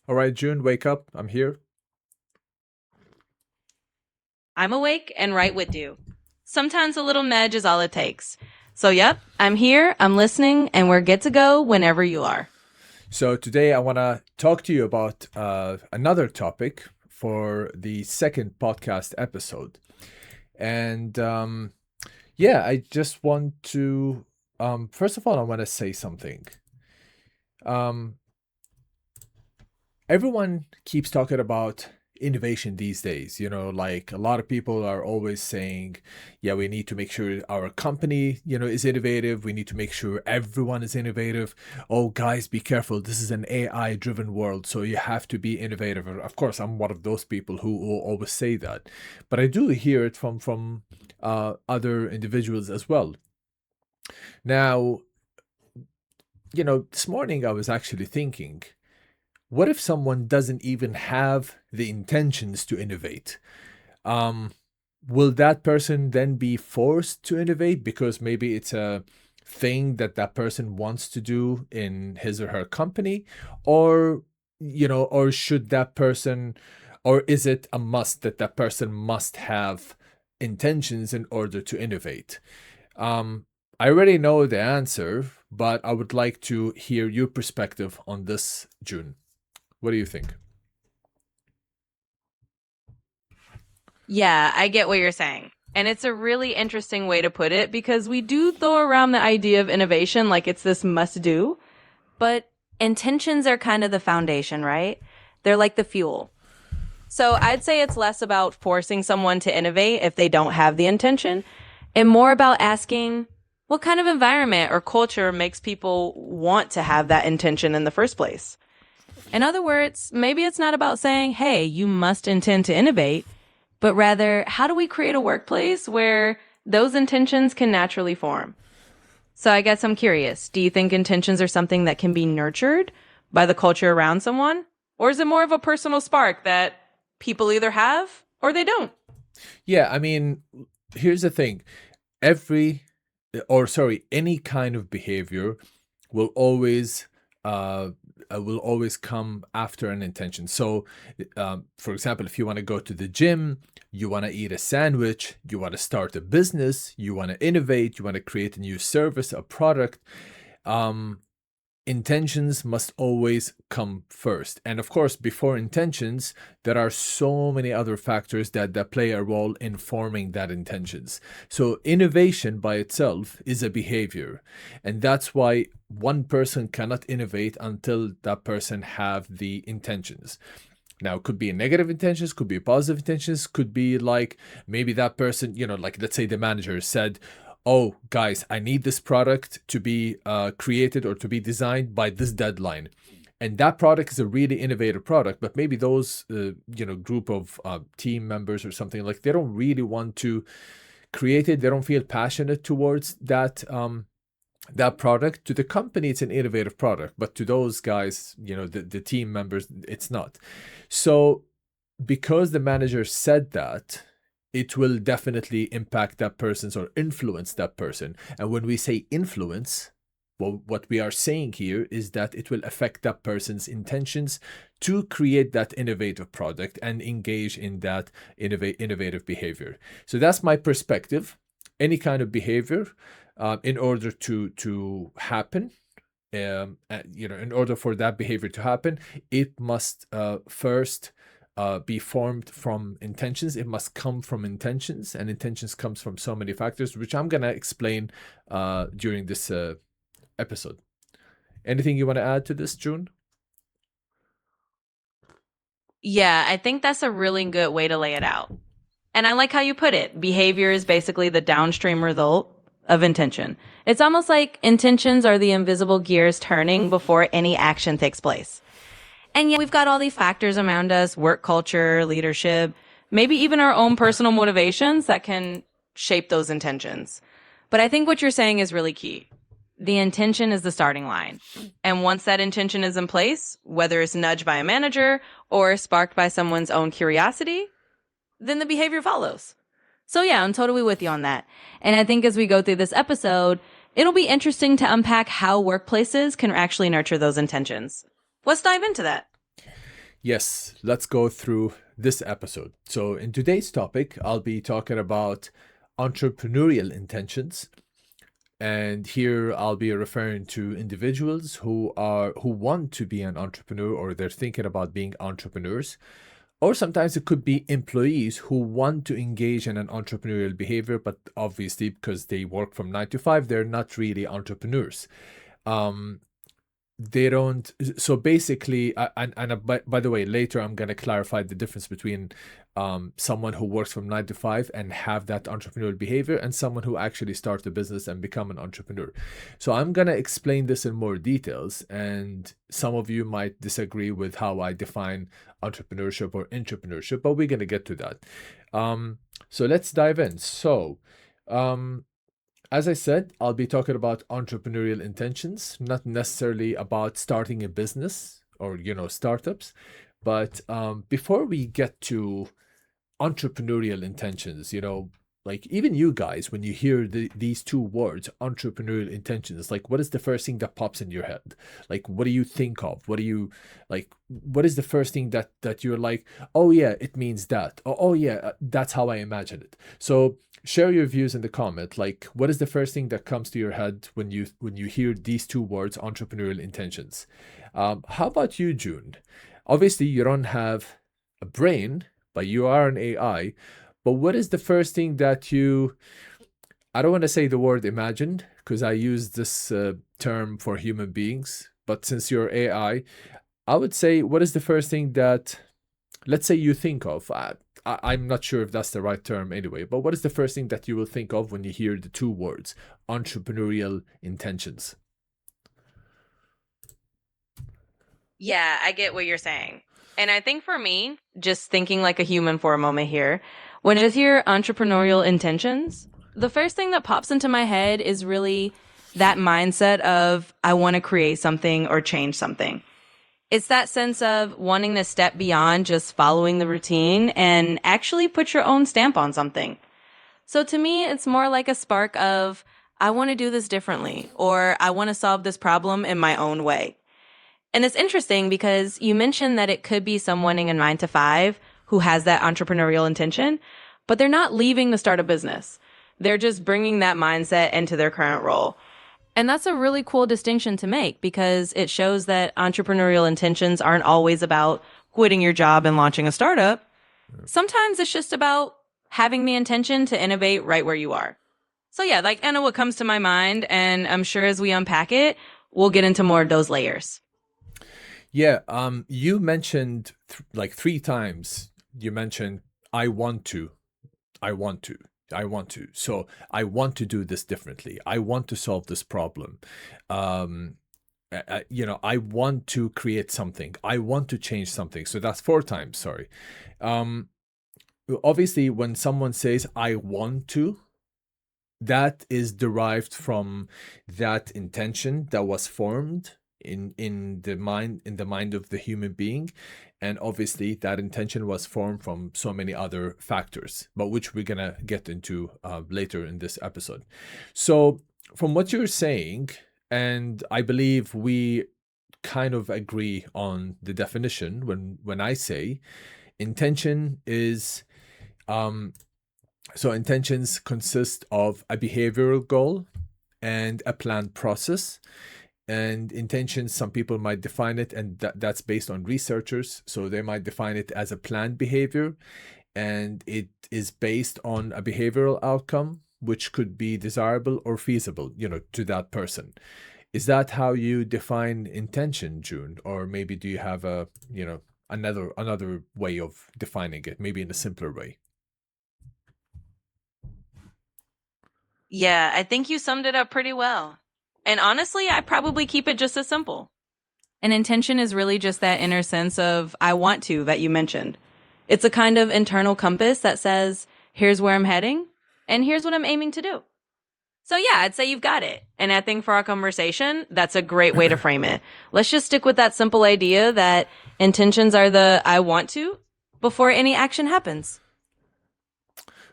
All right, June, wake up. I'm here. I'm awake and right with you. Sometimes a little nudge is all it takes. So, yep, I'm here, I'm listening, and we're good to go whenever you are. So, today I want to talk to you about another topic for the second podcast episode. And yeah, I just want to, first of all, I want to say something. Um, Everyone keeps talking about innovation these days. Like a lot of people are always saying, yeah, we need to make sure our company, is innovative. We need to make sure everyone is innovative. Oh, guys, be careful. This is an AI driven world, so you have to be innovative. And of course, I'm one of those people who will always say that. But I do hear it from other individuals as well. Now, this morning I was actually thinking, what if someone doesn't even have the intentions to innovate? Um, will that person then be forced to innovate because maybe it's a thing that that person wants to do in his or her company? Or, or should that person, or is it a must that that person must have intentions in order to innovate? I already know the answer, but I would like to hear your perspective on this, June. What do you think? Yeah, I get what you're saying. And it's a really interesting way to put it because we do throw around the idea of innovation like it's this must do, but intentions are kind of the foundation, right? They're like the fuel. So I'd say it's less about forcing someone to innovate if they don't have the intention and more about asking what kind of environment or culture makes people want to have that intention in the first place. In other words, maybe it's not about saying, hey, you must intend to innovate, but rather, how do we create a workplace where those intentions can naturally form? So I guess I'm curious, do you think intentions are something that can be nurtured by the culture around someone? Or is it more of a personal spark that people either have or they don't? Yeah, I mean, here's the thing. Every, or sorry, any kind of behavior will always uh will always come after an intention. So, for example, if you want to go to the gym, you want to eat a sandwich, you want to start a business, you want to innovate, you want to create a new service, a product, um, intentions must always come first. And of course, before intentions, there are so many other factors that play a role in forming that intentions. So innovation by itself is a behavior. And that's why one person cannot innovate until that person have the intentions. Now, it could be negative intentions, could be positive intentions, could be like maybe that person, like let's say the manager said, oh, guys, I need this product to be created or to be designed by this deadline. And that product is a really innovative product, but maybe those, group of team members or something like they don't really want to create it. They don't feel passionate towards that product. To the company it's an innovative product, but to those guys, the team members, it's not. So because the manager said that, it will definitely impact that person's or influence that person. And when we say influence, well, what we are saying here is that it will affect that person's intentions to create that innovative product and engage in that innovative behavior. So that's my perspective. Any kind of behavior, in order to happen, in order for that behavior to happen, it must first be formed from intentions. It must come from intentions, and intentions comes from so many factors, which I'm gonna explain during this episode. Anything you want to add to this, June? Yeah, I think that's a really good way to lay it out. And I like how you put it. Behavior is basically the downstream result of intention. It's almost like intentions are the invisible gears turning before any action takes place. And yet we've got all these factors around us, work culture, leadership, maybe even our own personal motivations that can shape those intentions. But I think what you're saying is really key. The intention is the starting line. And once that intention is in place, whether it's nudged by a manager or sparked by someone's own curiosity, then the behavior follows. So yeah, I'm totally with you on that. And I think as we go through this episode, it'll be interesting to unpack how workplaces can actually nurture those intentions. Let's dive into that. Yes, let's go through this episode. So, in today's topic, I'll be talking about entrepreneurial intentions. And here I'll be referring to individuals who want to be an entrepreneur, or they're thinking about being entrepreneurs. Or sometimes it could be employees who want to engage in an entrepreneurial behavior, but obviously because they work from 9 to 5, they're not really entrepreneurs. Um, they don't. So basically, by the way, later I'm going to clarify the difference between someone who works from 9 to 5 and have that entrepreneurial behavior, and someone who actually starts a business and become an entrepreneur. So I'm going to explain this in more details, and some of you might disagree with how I define entrepreneurship or intrapreneurship, but we're going to get to that. So let's dive in. So as I said, I'll be talking about entrepreneurial intentions, not necessarily about starting a business or, startups. But before we get to entrepreneurial intentions, like even you guys, when you hear these two words, entrepreneurial intentions, like what is the first thing that pops in your head? Like, what do you think of? What do you like? What is the first thing that you're like, oh yeah, it means that. Oh yeah, that's how I imagine it. So share your views in the comment. Like, what is the first thing that comes to your head when you hear these two words, entrepreneurial intentions? How about you, June? Obviously, you don't have a brain, but you are an AI. But what is the first thing that I don't want to say the word imagined, because I use this term for human beings, but since you're I would say, what is the first thing that, let's say, you think of? I'm not sure if that's the right term anyway, but what is the first thing that you will think of when you hear the two words, entrepreneurial intentions? Yeah, I get what you're saying. And I think for me, just thinking like a human for a moment here, when I just hear entrepreneurial intentions, the first thing that pops into my head is really that mindset of I want to create something or change something. It's that sense of wanting to step beyond just following the routine and actually put your own stamp on something. So to me, it's more like a spark of I want to do this differently, or I want to solve this problem in my own way. And it's interesting because you mentioned that it could be someone in a 9 to 5 who has that entrepreneurial intention, but they're not leaving to start a business. They're just bringing that mindset into their current role. And that's a really cool distinction to make because it shows that entrepreneurial intentions aren't always about quitting your job and launching a startup. Sometimes it's just about having the intention to innovate right where you are. So yeah, like I know what comes to my mind, and I'm sure as we unpack it, we'll get into more of those layers. Yeah, you mentioned like 3 times. You mentioned I want to, I want to, I want to. So I want to do this differently. I want to solve this problem. Um, I want to create something. I want to change something. So that's 4 times. Sorry. Um, Obviously, when someone says I want to, that is derived from that intention that was formed in the mind of the human being, and obviously that intention was formed from so many other factors, but which we're gonna get into later in this episode. So from what you're saying, and I believe we kind of agree on the definition, when I say intention is so intentions consist of a behavioral goal and a planned process. And intentions, some people might define it, and that's based on researchers. So they might define it as a planned behavior, and it is based on a behavioral outcome, which could be desirable or feasible, to that person. Is that how you define intention, June? Or maybe do you have another way of defining it, maybe in a simpler way? Yeah, I think you summed it up pretty well. And honestly, I probably keep it just as simple. An intention is really just that inner sense of I want to that you mentioned. It's a kind of internal compass that says, here's where I'm heading and here's what I'm aiming to do. So yeah, I'd say you've got it. And I think for our conversation, that's a great way to frame it. Let's just stick with that simple idea that intentions are the I want to before any action happens.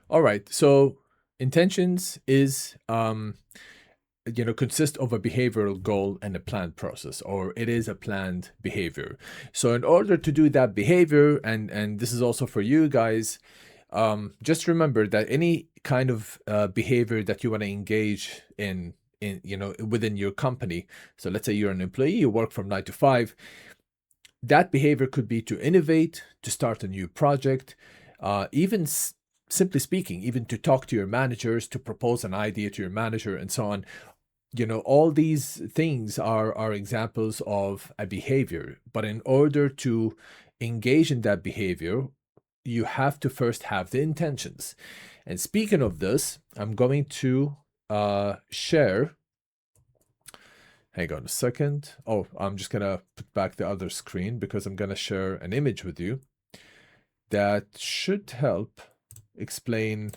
All right. So intentions is consist of a behavioral goal and a planned process, or it is a planned behavior. So in order to do that behavior, and this is also for you guys, just remember that any kind of behavior that you want to engage in within your company. So let's say you're an employee, you work from 9 to 5. That behavior could be to innovate, to start a new project, even simply speaking, even to talk to your managers, to propose an idea to your manager, and so on. All these things are examples of a behavior. But in order to engage in that behavior, you have to first have the intentions. And speaking of this, I'm going to share. Hang on a second. Oh, I'm just going to put back the other screen because I'm going to share an image with you that should help explain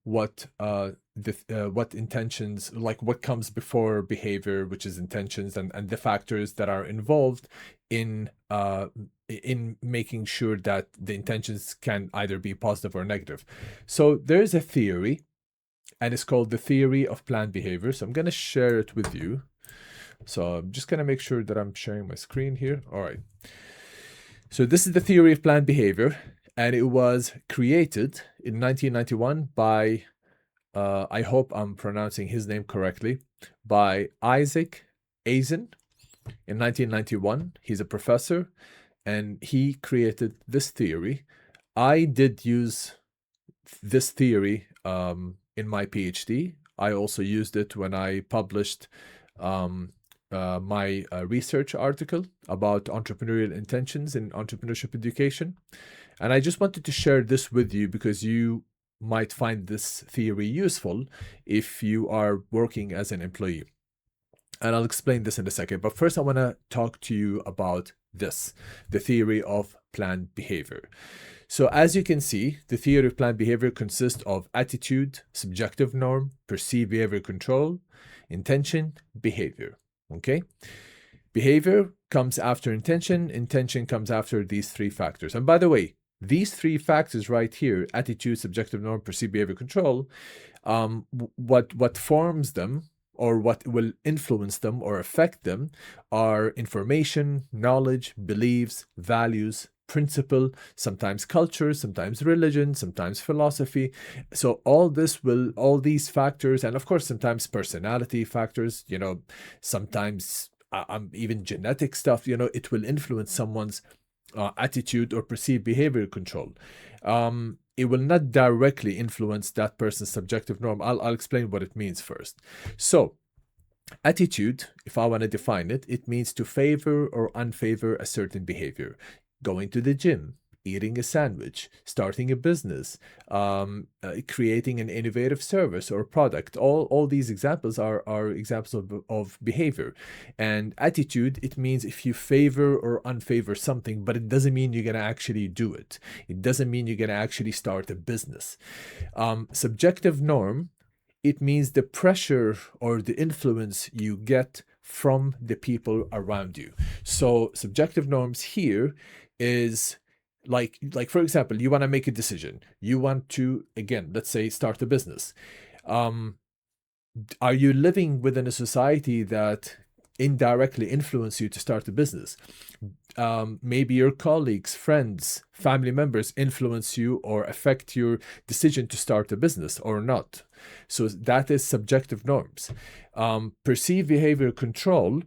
what what intentions, like what comes before behavior, which is intentions, and the factors that are involved in making sure that the intentions can either be positive or negative. So there's a theory, and it's called the theory of planned behavior. So I'm going to share it with you. So I'm just going to make sure that I'm sharing my screen here. All right. So this is the theory of planned behavior, and it was created in 1991 by, I hope I'm pronouncing his name correctly, by Isaac Azen in 1991. He's a professor, and he created this theory. I did use this theory in my PhD. I also used it when I published my research article about entrepreneurial intentions in entrepreneurship education. And I just wanted to share this with you because you might find this theory useful if you are working as an employee. And I'll explain this in a second. But first, I want to talk to you about this, the theory of planned behavior. So as you can see, the theory of planned behavior consists of attitude, subjective norm, perceived behavior control, intention, behavior. Okay? Behavior comes after intention. Intention comes after these three factors. And by the way, these three factors right here, attitude, subjective norm, perceived behavior control, what forms them, or what will influence them or affect them, are information, knowledge, beliefs, values, principle, sometimes culture, sometimes religion, sometimes philosophy. So all these factors, and of course sometimes personality factors, sometimes even genetic stuff, it will influence someone's attitude or perceived behavior control. It will not directly influence that person's subjective norm. I'll explain what it means first. So attitude, if I want to define it, it means to favor or unfavor a certain behavior. Going to the gym, eating a sandwich, starting a business, creating an innovative service or product. All these examples are examples of behavior. And attitude, it means if you favor or unfavor something, but it doesn't mean you're going to actually do it. It doesn't mean you're going to actually start a business. Subjective norm, it means the pressure or the influence you get from the people around you. So subjective norms here is like for example, you want to make a decision. You want to, again, let's say, start a business. Are you living within a society that indirectly influence you to start a business? Maybe your colleagues, friends, family members influence you or affect your decision to start a business or not. So that is subjective norms. Perceived behavior control,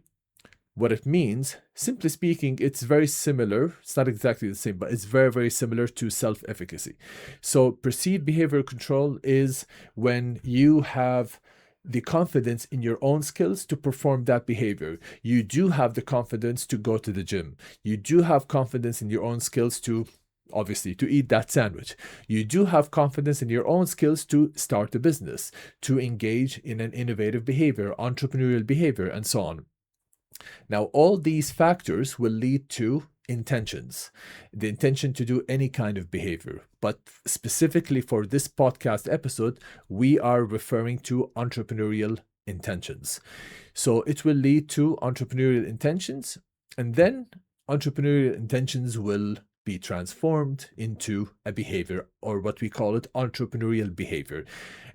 what it means, simply speaking, it's very similar. It's not exactly the same, but it's very, very similar to self-efficacy. So perceived behavior control is when you have the confidence in your own skills to perform that behavior. You do have the confidence to go to the gym. You do have confidence in your own skills to, obviously, to eat that sandwich. You do have confidence in your own skills to start a business, to engage in an innovative behavior, entrepreneurial behavior, and so on. Now, all these factors will lead to intentions, the intention to do any kind of behavior. But specifically for this podcast episode, we are referring to entrepreneurial intentions. So it will lead to entrepreneurial intentions, and then entrepreneurial intentions will be transformed into a behavior, or what we call it entrepreneurial behavior.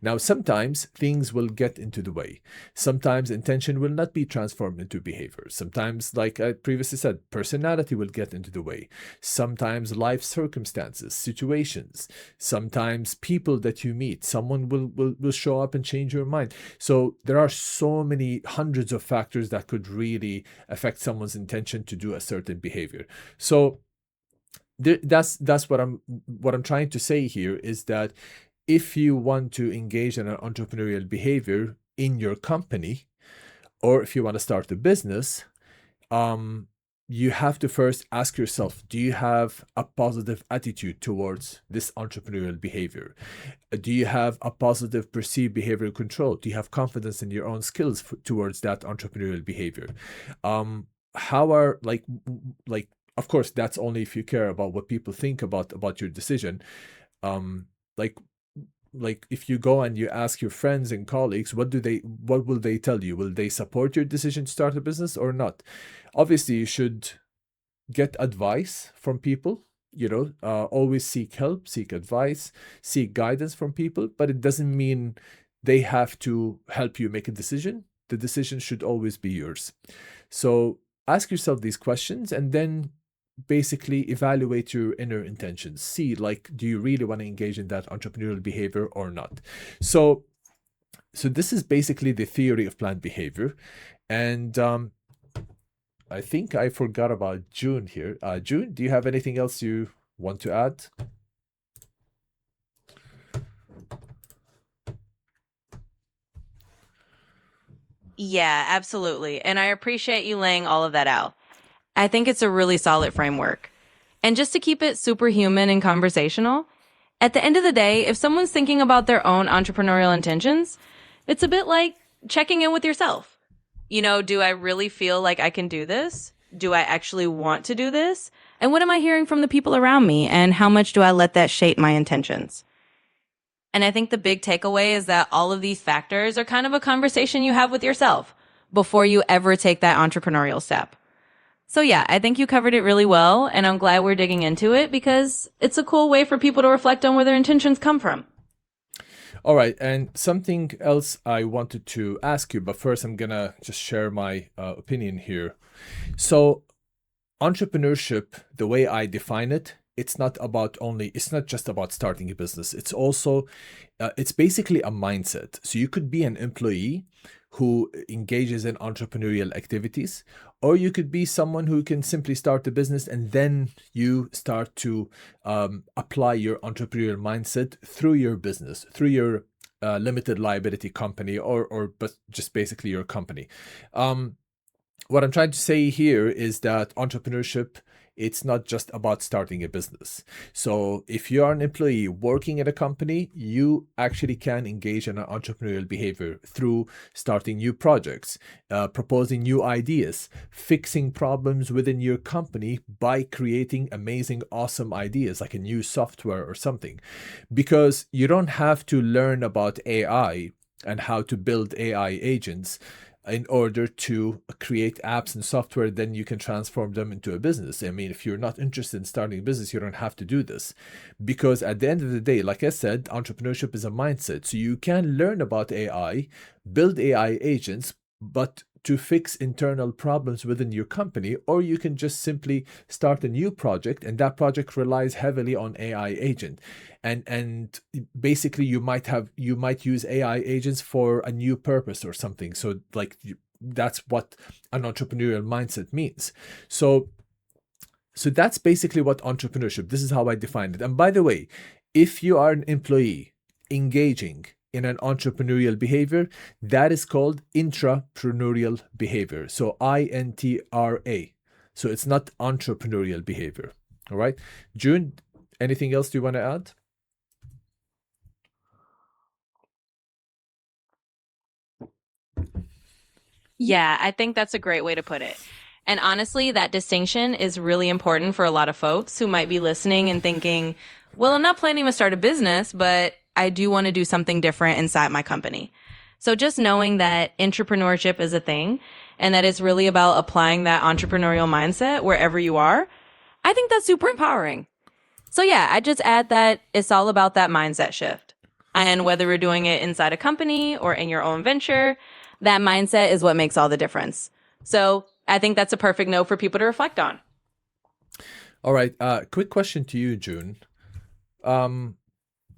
Now, sometimes things will get into the way. Sometimes intention will not be transformed into behavior. Sometimes, like I previously said, personality will get into the way. Sometimes life circumstances, situations, sometimes people that you meet, someone will show up and change your mind. So there are so many hundreds of factors that could really affect someone's intention to do a certain behavior. So that's what I'm trying to say here, is that if you want to engage in an entrepreneurial behavior in your company, or if you want to start a business, you have to first ask yourself, do you have a positive attitude towards this entrepreneurial behavior? Do you have a positive perceived behavioral control? Do you have confidence in your own skills towards that entrepreneurial behavior? How are like of course, that's only if you care about what people think about your decision. Like if you go and you ask your friends and colleagues, what will they tell you? Will they support your decision to start a business or not? Obviously, you should get advice from people, always seek help, seek advice, seek guidance from people, but it doesn't mean they have to help you make a decision. The decision should always be yours. So ask yourself these questions, and then basically evaluate your inner intentions. See, like, do you really want to engage in that entrepreneurial behavior or not? So this is basically the theory of planned behavior. And I think I forgot about June here. June, do you have anything else you want to add? Yeah, absolutely. And I appreciate you laying all of that out. I think it's a really solid framework. And just to keep it superhuman and conversational, at the end of the day, if someone's thinking about their own entrepreneurial intentions, it's a bit like checking in with yourself. Do I really feel like I can do this? Do I actually want to do this? And what am I hearing from the people around me? And how much do I let that shape my intentions? And I think the big takeaway is that all of these factors are kind of a conversation you have with yourself before you ever take that entrepreneurial step. So yeah, I think you covered it really well, and I'm glad we're digging into it because it's a cool way for people to reflect on where their intentions come from. All right, and something else I wanted to ask you, but first I'm gonna just share my opinion here. So entrepreneurship, the way I define it, it's not just about starting a business. It's also, it's basically a mindset. So you could be an employee who engages in entrepreneurial activities, or you could be someone who can simply start a business and then you start to apply your entrepreneurial mindset through your business, through your limited liability company, but just basically your company. What I'm trying to say here is that entrepreneurship, it's not just about starting a business. So if you are an employee working at a company, you actually can engage in an entrepreneurial behavior through starting new projects, proposing new ideas, fixing problems within your company by creating amazing, awesome ideas like a new software or something. Because you don't have to learn about AI and how to build AI agents in order to create apps and software, then you can transform them into a business. I mean, if you're not interested in starting a business, you don't have to do this. Because at the end of the day, like I said, entrepreneurship is a mindset. So you can learn about AI, build AI agents, but to fix internal problems within your company, or you can just simply start a new project, and that project relies heavily on AI agent. And basically you might use AI agents for a new purpose or something. So that's what an entrepreneurial mindset means. So that's basically what entrepreneurship, this is how I define it. And by the way, if you are an employee engaging in an entrepreneurial behavior, that is called intrapreneurial behavior. So INTRA. So it's not entrepreneurial behavior. All right. June, anything else do you want to add? Yeah, I think that's a great way to put it. And honestly, that distinction is really important for a lot of folks who might be listening and thinking, well, I'm not planning to start a business, but I do want to do something different inside my company. So just knowing that entrepreneurship is a thing and that it's really about applying that entrepreneurial mindset wherever you are, I think that's super empowering. So yeah, I just add that it's all about that mindset shift. And whether we're doing it inside a company or in your own venture, that mindset is what makes all the difference. So I think that's a perfect note for people to reflect on. All right. Quick question to you, June.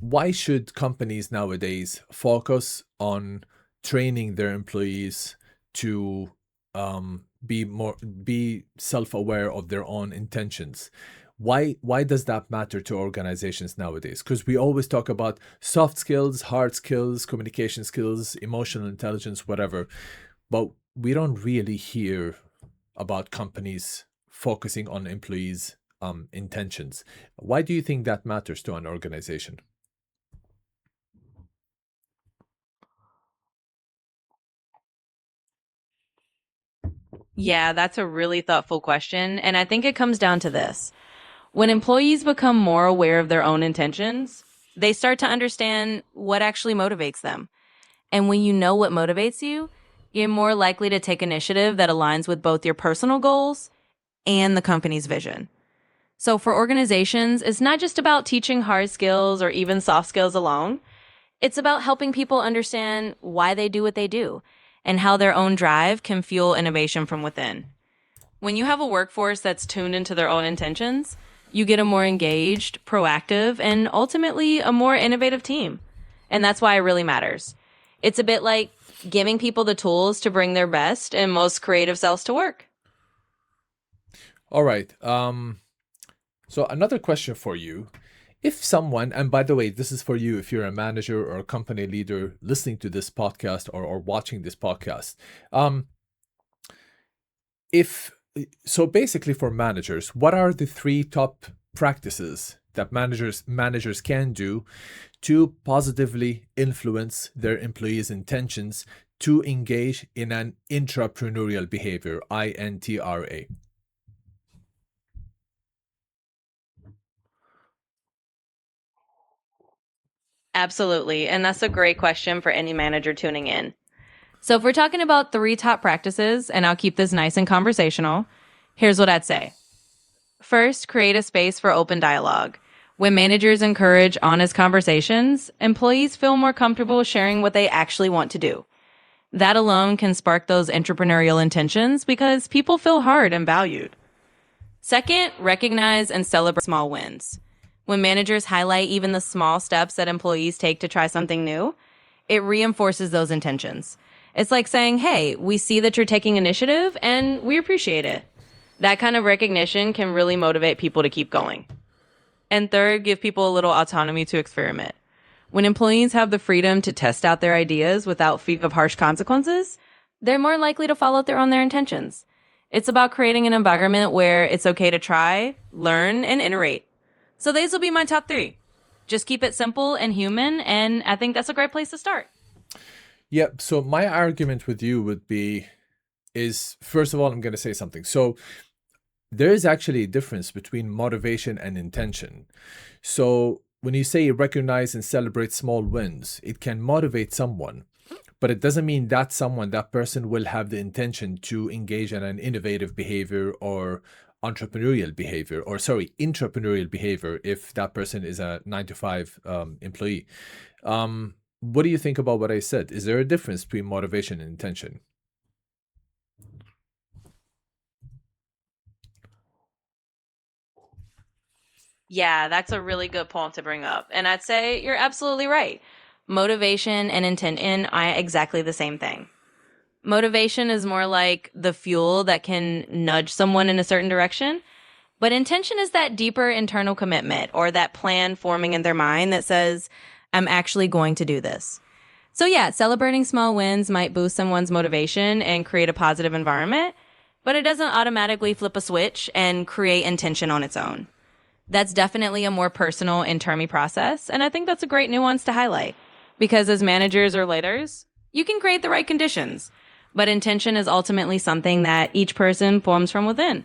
Why should companies nowadays focus on training their employees to be self-aware of their own intentions? Why does that matter to organizations nowadays? Because we always talk about soft skills, hard skills, communication skills, emotional intelligence, whatever, but we don't really hear about companies focusing on employees' intentions. Why do you think that matters to an organization? Yeah, that's a really thoughtful question. And I think it comes down to this. When employees become more aware of their own intentions, they start to understand what actually motivates them. And when you know what motivates you, you're more likely to take initiative that aligns with both your personal goals and the company's vision. So for organizations, it's not just about teaching hard skills or even soft skills alone. It's about helping people understand why they do what they do and how their own drive can fuel innovation from within. When you have a workforce that's tuned into their own intentions, you get a more engaged, proactive, and ultimately a more innovative team. And that's why it really matters. It's a bit like giving people the tools to bring their best and most creative selves to work. All right. So another question for you. If someone, and by the way, this is for you if you're a manager or a company leader listening to this podcast or watching this podcast. If so basically for managers, what are the three top practices that managers can do to positively influence their employees' intentions to engage in an intrapreneurial behavior, INTRA? Absolutely. And that's a great question for any manager tuning in. So if we're talking about three top practices, and I'll keep this nice and conversational, here's what I'd say. First, create a space for open dialogue. When managers encourage honest conversations, employees feel more comfortable sharing what they actually want to do. That alone can spark those entrepreneurial intentions because people feel heard and valued. Second, recognize and celebrate small wins. When managers highlight even the small steps that employees take to try something new, it reinforces those intentions. It's like saying, hey, we see that you're taking initiative and we appreciate it. That kind of recognition can really motivate people to keep going. And third, give people a little autonomy to experiment. When employees have the freedom to test out their ideas without fear of harsh consequences, they're more likely to follow through on their intentions. It's about creating an environment where it's okay to try, learn, and iterate. So these will be my top three. Just keep it simple and human, and I think that's a great place to start. Yeah, so my argument with you would be is first of all, I'm going to say something. So there is actually a difference between motivation and intention. So when you say recognize and celebrate small wins, it can motivate someone, but it doesn't mean that that person will have the intention to engage in an innovative behavior or entrepreneurial behavior, or sorry, intrapreneurial behavior if that person is a 9 to 5 employee. What do you think about what I said? Is there a difference between motivation and intention? Yeah, that's a really good point to bring up. And I'd say you're absolutely right. Motivation and intention are exactly the same thing. Motivation is more like the fuel that can nudge someone in a certain direction. But intention is that deeper internal commitment or that plan forming in their mind that says, I'm actually going to do this. So yeah, celebrating small wins might boost someone's motivation and create a positive environment, but it doesn't automatically flip a switch and create intention on its own. That's definitely a more personal and termy process, and I think that's a great nuance to highlight. Because as managers or leaders, you can create the right conditions, but intention is ultimately something that each person forms from within.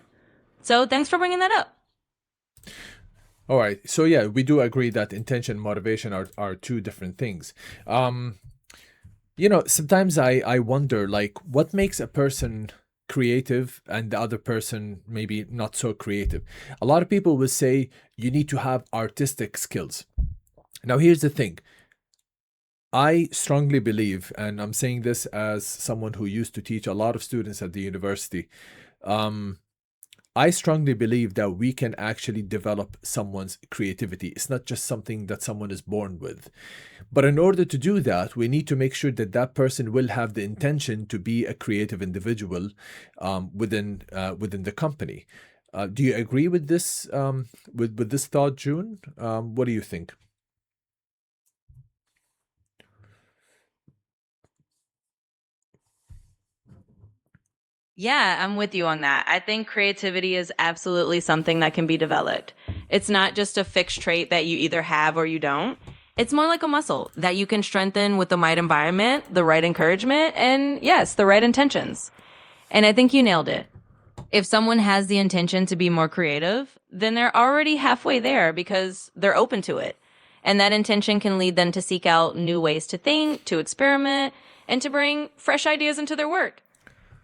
So thanks for bringing that up. All right. So yeah, we do agree that intention and motivation are two different things. Sometimes I wonder, like, what makes a person creative and the other person maybe not so creative. A lot of people will say you need to have artistic skills. Now, here's the thing. I strongly believe, and I'm saying this as someone who used to teach a lot of students at the university, um, I strongly believe that we can actually develop someone's creativity. It's not just something that someone is born with. But in order to do that, we need to make sure that that person will have the intention to be a creative individual within the company. Do you agree with this with this thought, June? What do you think? Yeah, I'm with you on that. I think creativity is absolutely something that can be developed. It's not just a fixed trait that you either have or you don't. It's more like a muscle that you can strengthen with the right environment, the right encouragement, and yes, the right intentions. And I think you nailed it. If someone has the intention to be more creative, then they're already halfway there because they're open to it. And that intention can lead them to seek out new ways to think, to experiment, and to bring fresh ideas into their work.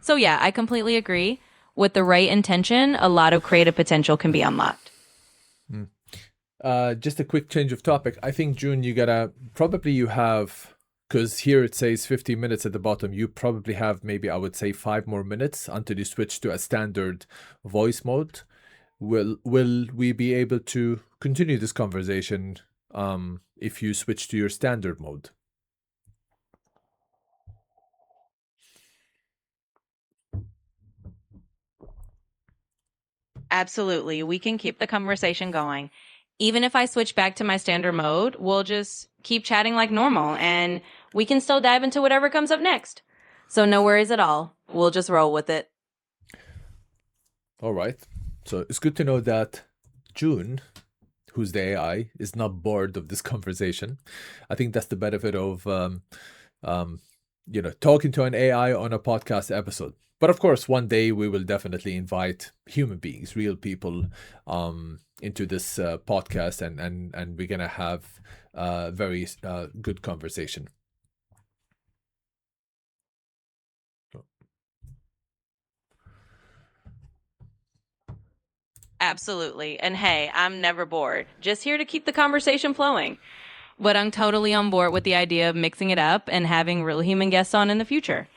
So yeah, I completely agree. With the right intention, a lot of creative potential can be unlocked. Just a quick change of topic. I think, June, you gotta probably you have, because here it says 50 minutes at the bottom. You probably have maybe, I would say, 5 more minutes until you switch to a standard voice mode. Will we be able to continue this conversation if you switch to your standard mode? Absolutely. We can keep the conversation going. Even if I switch back to my standard mode, we'll just keep chatting like normal and we can still dive into whatever comes up next. So no worries at all. We'll just roll with it. All right. So it's good to know that June, who's the AI, is not bored of this conversation. I think that's the benefit of um, talking to an AI on a podcast episode. But of course, one day we will definitely invite human beings, real people, into this podcast, and we're gonna have a very good conversation. Absolutely. And hey, I'm never bored. Just here to keep the conversation flowing. But I'm totally on board with the idea of mixing it up and having real human guests on in the future.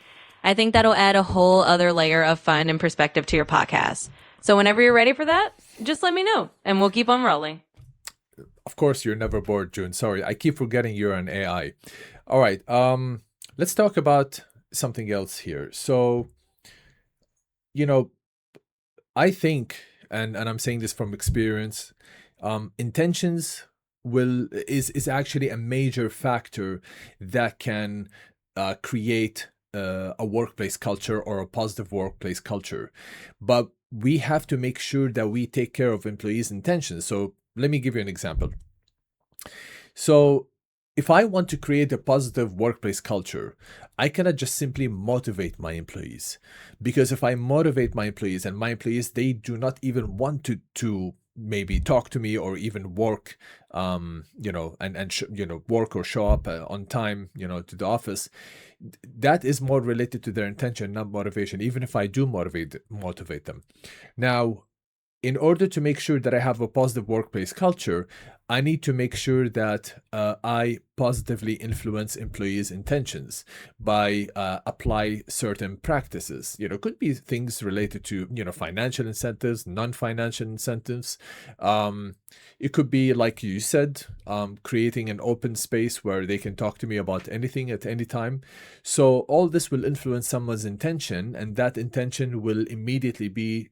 I think that'll add a whole other layer of fun and perspective to your podcast. So whenever you're ready for that, just let me know and we'll keep on rolling. Of course, you're never bored, June. Sorry, I keep forgetting you're an AI. All right. Let's talk about something else here. So, you know, I think, and I'm saying this from experience, intentions is actually a major factor that can create a workplace culture or a positive workplace culture. But we have to make sure that we take care of employees' intentions. So let me give you an example. So if I want to create a positive workplace culture, I cannot just simply motivate my employees. Because if I motivate my employees and my employees, they do not even want to maybe talk to me or even work, work or show up on time, to the office. That is more related to their intention, not motivation, even if I do motivate them. Now, in order to make sure that I have a positive workplace culture, I need to make sure that I positively influence employees' intentions by apply certain practices. Could be things related to financial incentives, non-financial incentives. It could be, like you said, creating an open space where they can talk to me about anything at any time. So all this will influence someone's intention, and that intention will immediately be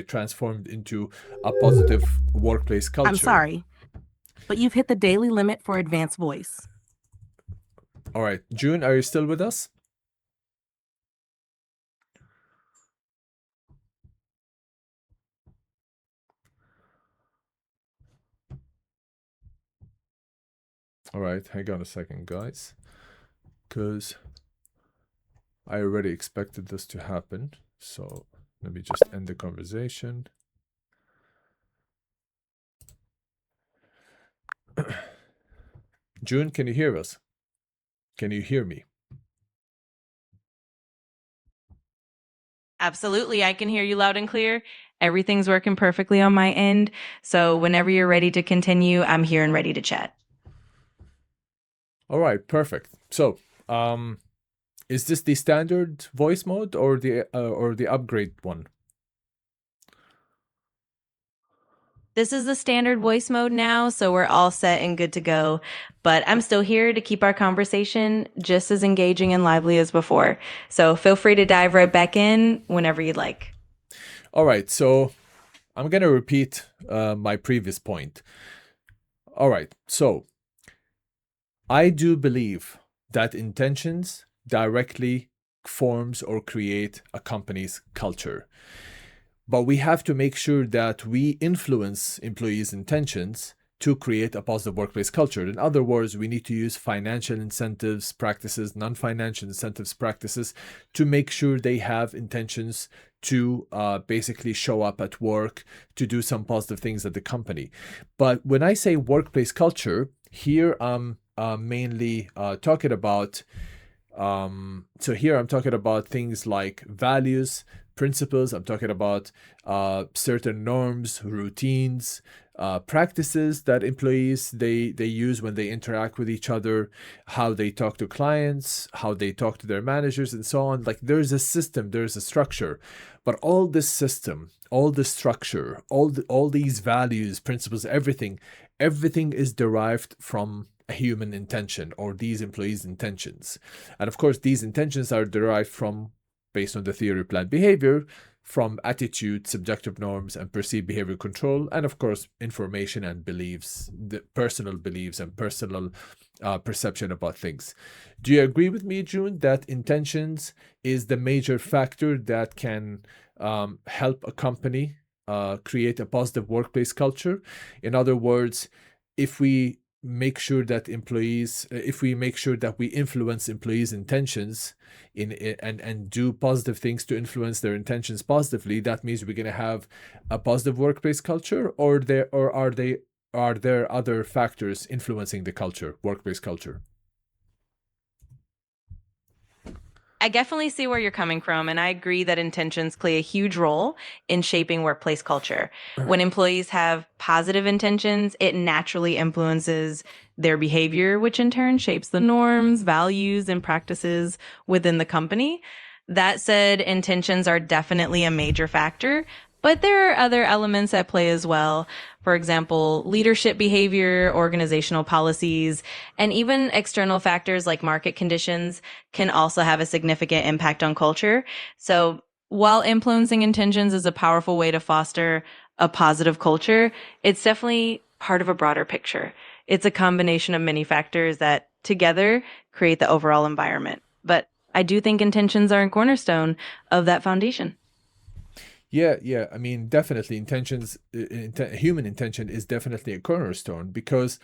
transformed into a positive workplace culture. I'm sorry, but you've hit the daily limit for advanced voice. All right, June, are you still with us? All right, hang on a second, guys, because I already expected this to happen. So let me just end the conversation. June, can you hear us? Can you hear me? Absolutely. I can hear you loud and clear. Everything's working perfectly on my end. So whenever you're ready to continue, I'm here and ready to chat. All right, perfect. So, is this the standard voice mode or the upgrade one? This is the standard voice mode now, so we're all set and good to go. But I'm still here to keep our conversation just as engaging and lively as before. So feel free to dive right back in whenever you'd like. All right, so I'm gonna repeat my previous point. All right, so I do believe that intentions directly forms or create a company's culture. But we have to make sure that we influence employees' intentions to create a positive workplace culture. In other words, we need to use financial incentives, practices, non-financial incentives, practices to make sure they have intentions to basically show up at work, to do some positive things at the company. But when I say workplace culture, here I'm mainly talking about so here I'm talking about things like values, principles. I'm talking about certain norms, routines, practices that employees they use when they interact with each other, how they talk to clients, how they talk to their managers, and so on. Like there's a system, there's a structure, but all this system, all the structure, all these values, principles, everything is derived from a human intention or these employees' intentions. And of course, these intentions are derived from, based on the theory of planned behavior, from attitude, subjective norms, and perceived behavior control, and of course, information and beliefs, the personal beliefs and personal perception about things. Do you agree with me, June, that intentions is the major factor that can help a company create a positive workplace culture? In other words, if we make sure that we influence employees' intentions and do positive things to influence their intentions positively, that means we're going to have a positive workplace culture, or are there other factors influencing the workplace culture? I definitely see where you're coming from, and I agree that intentions play a huge role in shaping workplace culture. When employees have positive intentions, it naturally influences their behavior, which in turn shapes the norms, values, and practices within the company. That said, intentions are definitely a major factor, but there are other elements at play as well. For example, leadership behavior, organizational policies, and even external factors like market conditions can also have a significant impact on culture. So while influencing intentions is a powerful way to foster a positive culture, it's definitely part of a broader picture. It's a combination of many factors that together create the overall environment. But I do think intentions are a cornerstone of that foundation. Yeah. I mean, definitely human intention is definitely a cornerstone, because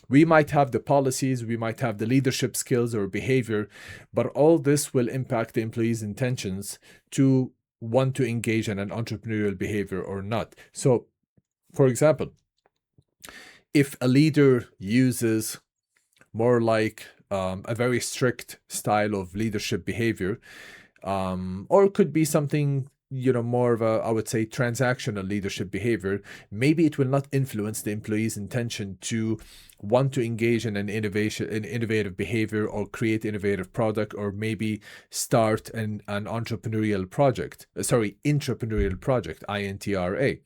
we might have the policies, we might have the leadership skills or behavior, but all this will impact the employee's intentions to want to engage in an entrepreneurial behavior or not. So, for example, if a leader uses more like a very strict style of leadership behavior, or it could be something more of a, I would say, transactional leadership behavior, maybe it will not influence the employee's intention to want to engage in an innovative behavior, or create innovative product, or maybe start an entrepreneurial project. Intrapreneurial project, INTRA.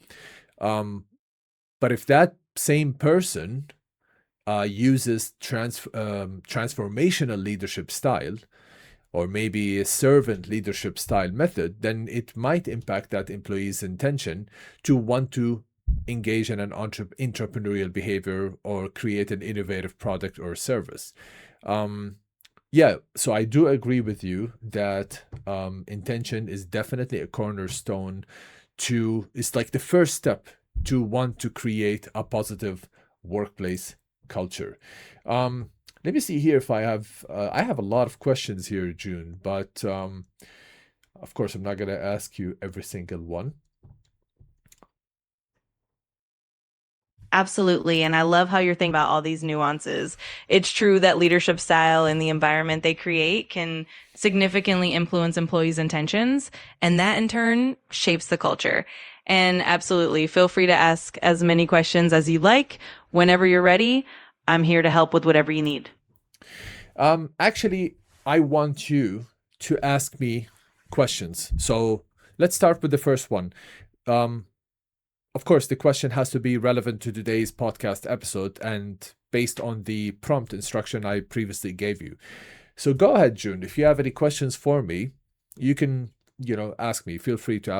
But if that same person uses transformational leadership style, or maybe a servant leadership style method, then it might impact that employee's intention to want to engage in an entrepreneurial behavior or create an innovative product or service. So I do agree with you that intention is definitely a cornerstone it's like the first step to want to create a positive workplace culture. Let me see here if I have a lot of questions here, June, but of course I'm not going to ask you every single one. Absolutely. And I love how you're thinking about all these nuances. It's true that leadership style and the environment they create can significantly influence employees' intentions, and that in turn shapes the culture. And absolutely, feel free to ask as many questions as you like. Whenever you're ready, I'm here to help with whatever you need. Actually, I want you to ask me questions. So let's start with the first one. Of course, the question has to be relevant to today's podcast episode and based on the prompt instruction I previously gave you. So go ahead, June. If you have any questions for me, you can, ask me. Feel free to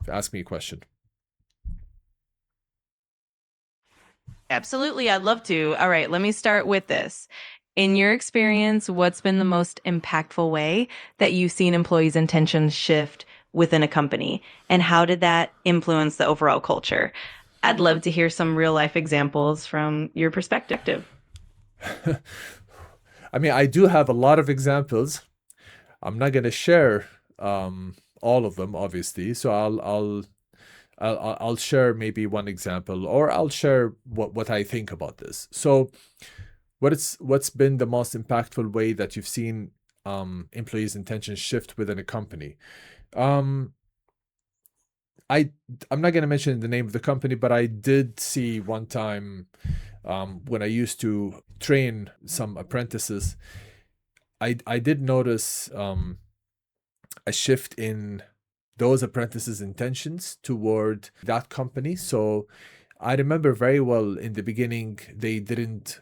ask me a question. Absolutely, I'd love to. All right, let me start with this. In your experience, what's been the most impactful way that you've seen employees' intentions shift within a company? And how did that influence the overall culture? I'd love to hear some real life examples from your perspective. I mean, I do have a lot of examples. I'm not going to share all of them, obviously. So I'll share maybe one example, or I'll share what I think about this. So what's been the most impactful way that you've seen employees' intentions shift within a company? I'm not going to mention the name of the company, but I did see one time when I used to train some apprentices, I did notice a shift in those apprentices' intentions toward that company. So I remember very well in the beginning, they didn't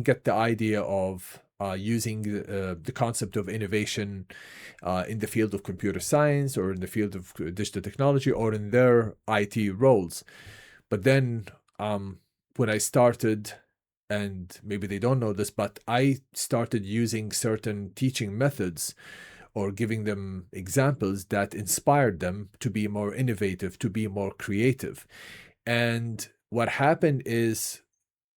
get the idea of using the concept of innovation in the field of computer science or in the field of digital technology or in their IT roles. But then when I started, and maybe they don't know this, but I started using certain teaching methods or giving them examples that inspired them to be more innovative, to be more creative. And what happened is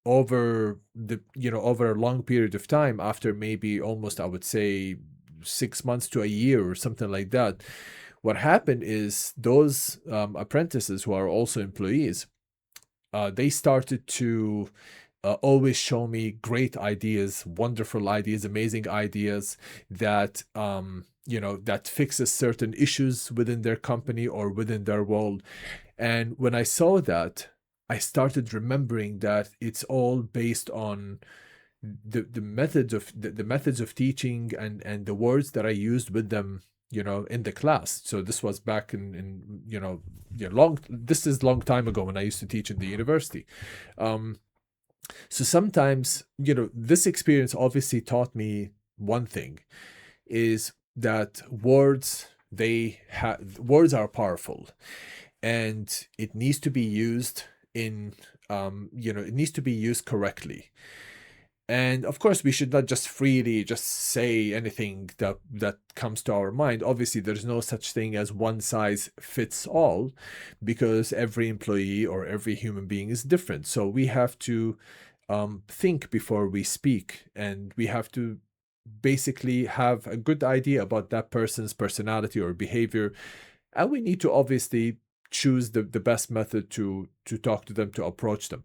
over a long period of time, after maybe almost, I would say 6 months to a year or something like that, what happened is those apprentices who are also employees, they started to always show me great ideas, wonderful ideas, amazing ideas that that fixes certain issues within their company or within their world. And when I saw that, I started remembering that it's all based on the methods of teaching and the words that I used with them, in the class. So this was back in this is long time ago when I used to teach in the university. So sometimes, this experience obviously taught me one thing, is that words are powerful, and it needs to be used it needs to be used correctly. And of course, we should not just freely just say anything that comes to our mind. Obviously, there's no such thing as one size fits all, because every employee or every human being is different. So we have to think before we speak, and we have to basically have a good idea about that person's personality or behavior. And we need to obviously choose the best method to talk to them, to approach them.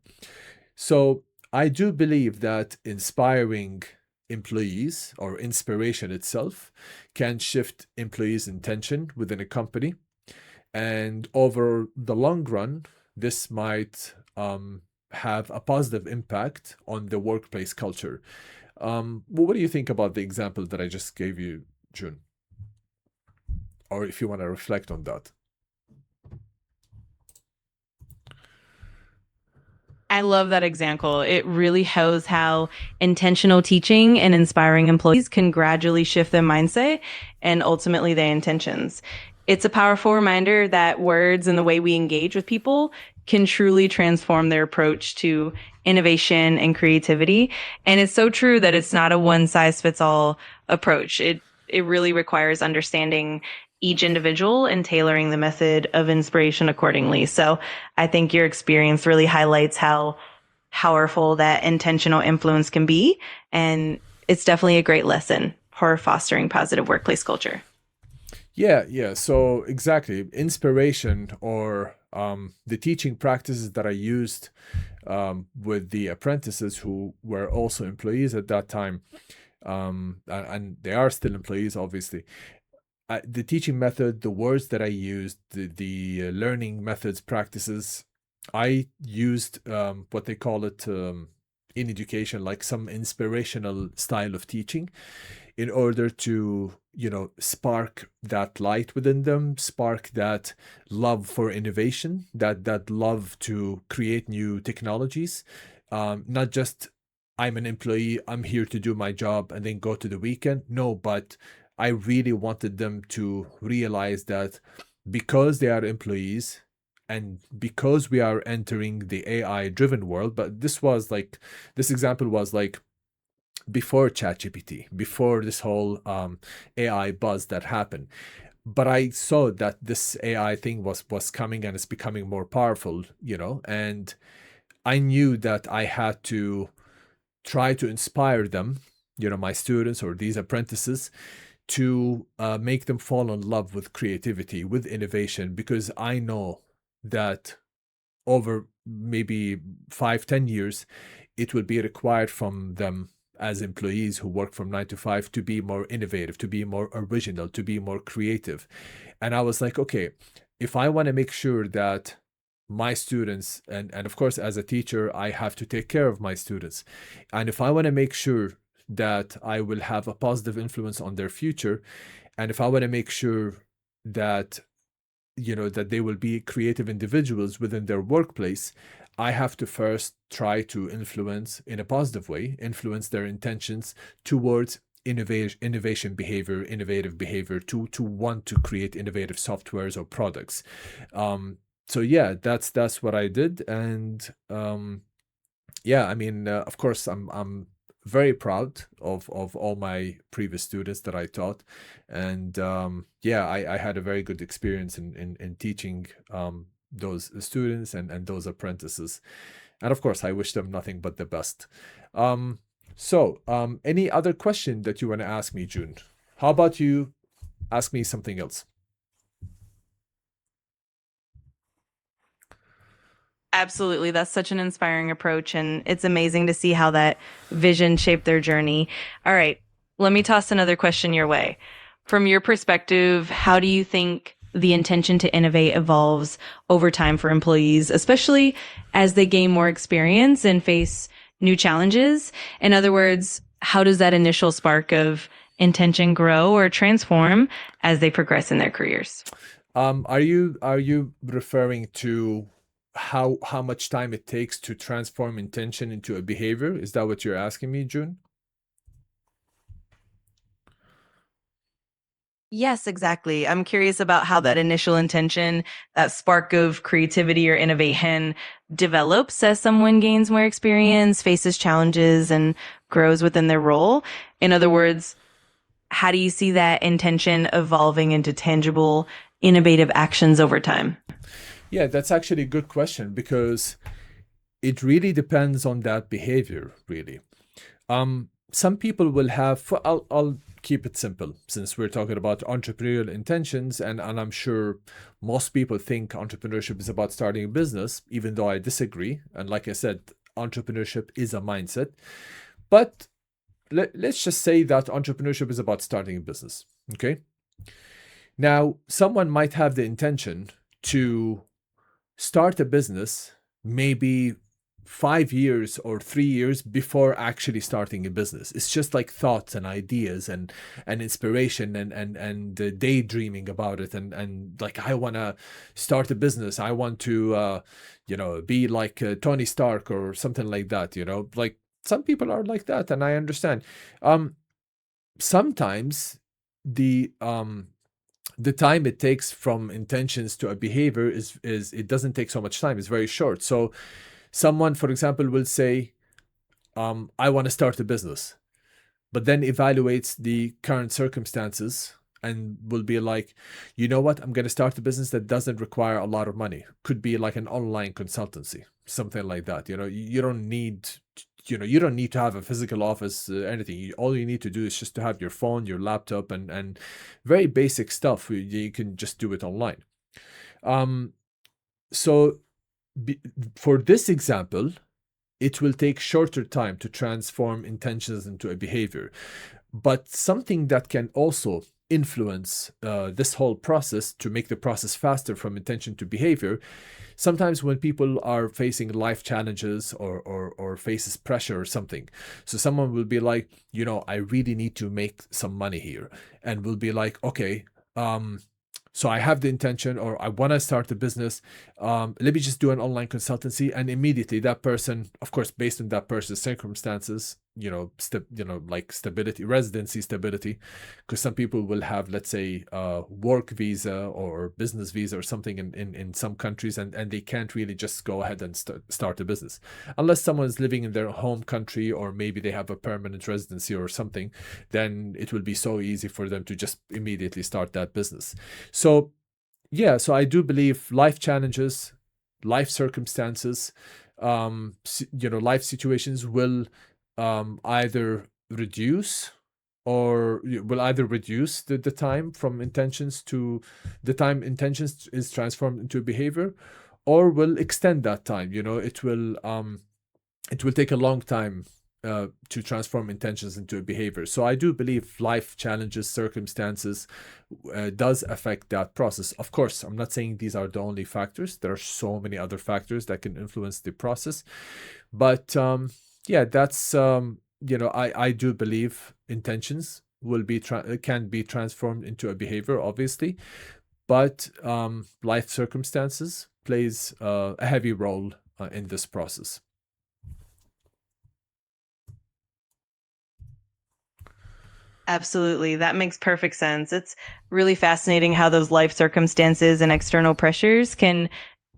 So I do believe that inspiring employees, or inspiration itself, can shift employees' intention within a company. And over the long run, this might have a positive impact on the workplace culture. What do you think about the example that I just gave you, June? Or if you want to reflect on that. I love that example. It really shows how intentional teaching and inspiring employees can gradually shift their mindset and ultimately their intentions. It's a powerful reminder that words and the way we engage with people can truly transform their approach to innovation and creativity. And it's so true that it's not a one size fits all approach. It really requires understanding each individual and tailoring the method of inspiration accordingly. So I think your experience really highlights how powerful that intentional influence can be. And it's definitely a great lesson for fostering positive workplace culture. Yeah. So exactly, inspiration or The teaching practices that I used with the apprentices who were also employees at that time, and they are still employees, obviously. The teaching method, the words that I used, the learning methods, practices, I used what they call it in education, like some inspirational style of teaching, in order to, spark that light within them, spark that love for innovation, that love to create new technologies. Not just I'm an employee, I'm here to do my job and then go to the weekend. No, but I really wanted them to realize that because they are employees and because we are entering the AI driven world, but this example was like before ChatGPT, before this whole AI buzz that happened. But I saw that this AI thing was coming and it's becoming more powerful, and I knew that I had to try to inspire them, my students or these apprentices, to make them fall in love with creativity, with innovation, because I know that over maybe 5-10 years, it will be required from them as employees who work from 9 to 5 to be more innovative, to be more original, to be more creative. And I was like, okay, if I want to make sure that my students, and of course, as a teacher, I have to take care of my students. And if I want to make sure that I will have a positive influence on their future, and if I want to make sure that that they will be creative individuals within their workplace, I have to first try to influence in a positive way, influence their intentions towards innovation behavior, innovative behavior, to want to create innovative softwares or products. So yeah, that's what I did, and yeah, I mean, of course, I'm very proud of all my previous students that I taught, and yeah, I had a very good experience in teaching those students and those apprentices, and of course, I wish them nothing but the best. So, any other question that you want to ask me, June? How about you ask me something else? Absolutely. That's such an inspiring approach. And it's amazing to see how that vision shaped their journey. All right. Let me toss another question your way. From your perspective, how do you think the intention to innovate evolves over time for employees, especially as they gain more experience and face new challenges? In other words, how does that initial spark of intention grow or transform as they progress in their careers? Are you referring to how much time it takes to transform intention into a behavior? Is that what you're asking me, June? Yes, exactly. I'm curious about how that initial intention, that spark of creativity or innovation develops as someone gains more experience, faces challenges, and grows within their role. In other words, how do you see that intention evolving into tangible, innovative actions over time? Yeah, that's actually a good question because it really depends on that behavior, really. Some people will have, I'll keep it simple since we're talking about entrepreneurial intentions, and I'm sure most people think entrepreneurship is about starting a business, even though I disagree. And like I said, entrepreneurship is a mindset. But let's just say that entrepreneurship is about starting a business. Okay. Now, someone might have the intention to start a business maybe 5 years or 3 years before actually starting a business. It's just like thoughts and ideas and inspiration and daydreaming about it, and like, I want to start a business. I want to be like Tony Stark or something like that. Like, some people are like that, and I understand. Sometimes the time it takes from intentions to a behavior is it doesn't take so much time. It's very short. So someone, for example, will say, I want to start a business, but then evaluates the current circumstances and will be like, you know what, I'm going to start a business that doesn't require a lot of money. Could be like an online consultancy, something like that. You don't need to have a physical office, anything. All you need to do is just to have your phone, your laptop, and very basic stuff. You can just do it online. so for this example, it will take shorter time to transform intentions into a behavior. But something that can also influence this whole process to make the process faster from intention to behavior, sometimes when people are facing life challenges or faces pressure or something, so someone will be like, I really need to make some money here, and will be like, okay, so I have the intention, or I want to start a business. Let me just do an online consultancy, and immediately that person, of course, based on that person's circumstances, like stability, residency stability, because some people will have, let's say, work visa or business visa or something in some countries, and they can't really just go ahead and start a business unless someone's living in their home country, or maybe they have a permanent residency or something. Then it will be so easy for them to just immediately start that business. So yeah, so I do believe life challenges, life circumstances, life situations will either reduce the time from intentions to the time intentions is transformed into behavior, or will extend that time. It will take a long time to transform intentions into a behavior. So I do believe life challenges, circumstances does affect that process. Of course, I'm not saying these are the only factors. There are so many other factors that can influence the process. But yeah, that's I do believe intentions will be can be transformed into a behavior, obviously, but life circumstances plays a heavy role in this process. Absolutely. That makes perfect sense. It's really fascinating how those life circumstances and external pressures can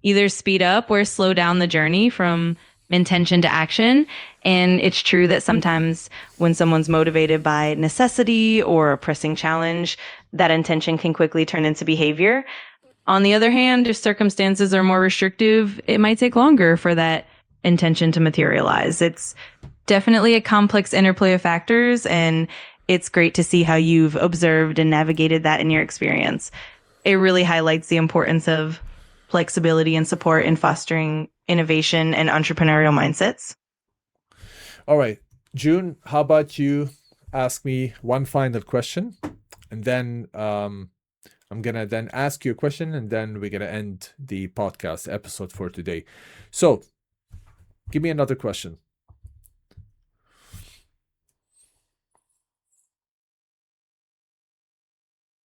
either speed up or slow down the journey from intention to action. And it's true that sometimes when someone's motivated by necessity or a pressing challenge, that intention can quickly turn into behavior. On the other hand, if circumstances are more restrictive, it might take longer for that intention to materialize. It's definitely a complex interplay of factors, and it's great to see how you've observed and navigated that in your experience. It really highlights the importance of flexibility and support in fostering innovation and entrepreneurial mindsets. All right, June, how about you ask me one final question, and then I'm gonna then ask you a question, and then we're gonna end the podcast episode for today. So give me another question.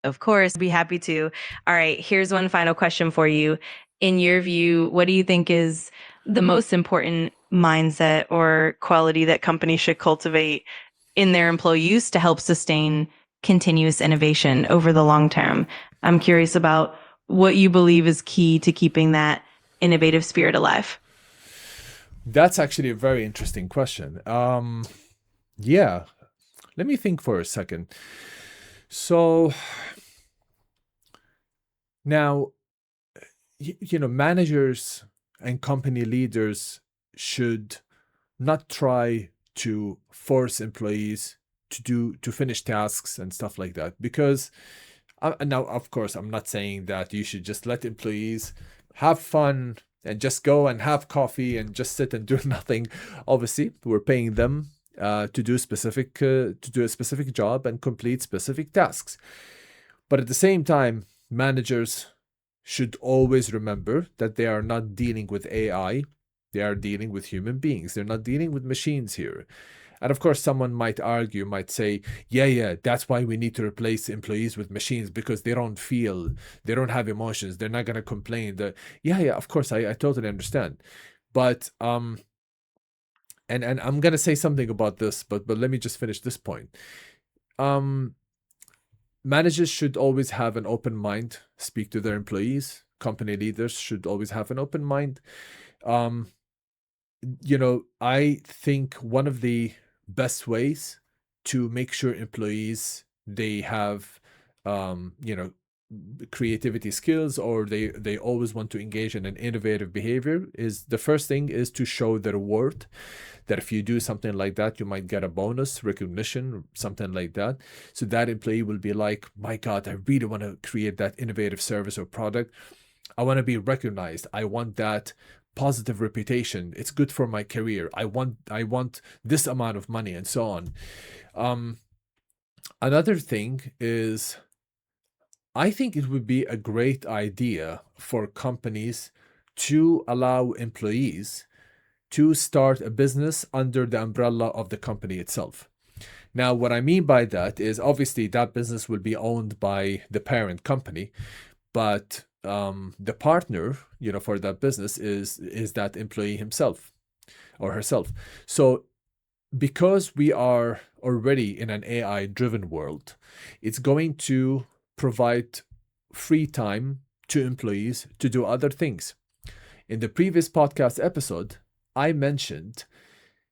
Of course, be happy to. All right, here's one final question for you. In your view, what do you think is the most important mindset or quality that companies should cultivate in their employees to help sustain continuous innovation over the long term? I'm curious about what you believe is key to keeping that innovative spirit alive. That's actually a very interesting question. Yeah, let me think for a second. So now, managers and company leaders should not try to force employees to finish tasks and stuff like that, because now, of course, I'm not saying that you should just let employees have fun and just go and have coffee and just sit and do nothing. Obviously, we're paying them to do a specific job and complete specific tasks. But at the same time, managers should always remember that they are not dealing with AI. They are dealing with human beings. They're not dealing with machines here. And of course, someone might argue, might say, yeah, that's why we need to replace employees with machines, because they don't feel, they don't have emotions, they're not going to complain. Yeah, of course, I totally understand. But and I'm going to say something about this, but let me just finish this point. Managers should always have an open mind, speak to their employees. Company leaders should always have an open mind. I think one of the best ways to make sure employees, they have creativity skills, or they always want to engage in an innovative behavior, is the first thing is to show their worth, that if you do something like that, you might get a bonus, recognition, something like that. So that employee will be like, my God, I really want to create that innovative service or product. I want to be recognized. I want that positive reputation. It's good for my career. I want this amount of money and so on. Um, Another thing is, I think it would be a great idea for companies to allow employees to start a business under the umbrella of the company itself. Now, what I mean by that is obviously that business will be owned by the parent company, but the partner, for that business is that employee himself or herself. So because we are already in an AI driven world, it's going to provide free time to employees to do other things. In the previous podcast episode, I mentioned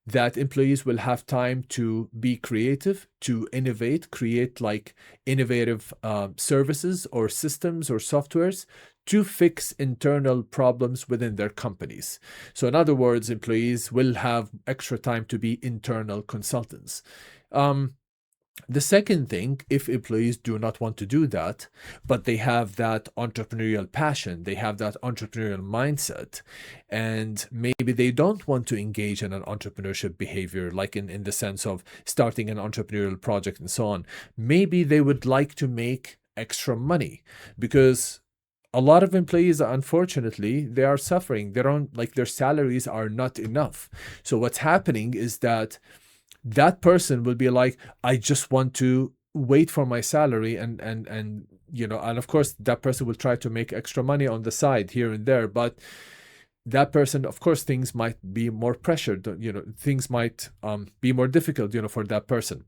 that employees will have time to be creative, to innovate, create like innovative services or systems or softwares to fix internal problems within their companies. So in other words, employees will have extra time to be internal consultants. The second thing, if employees do not want to do that, but they have that entrepreneurial passion, they have that entrepreneurial mindset, and maybe they don't want to engage in an entrepreneurship behavior, like in the sense of starting an entrepreneurial project and so on, maybe they would like to make extra money, because a lot of employees, unfortunately, they are suffering. They don't, like, their salaries are not enough. So what's happening is that person will be like, I just want to wait for my salary, and of course that person will try to make extra money on the side here and there, but that person, of course, things might be more pressured, things might be more difficult, for that person.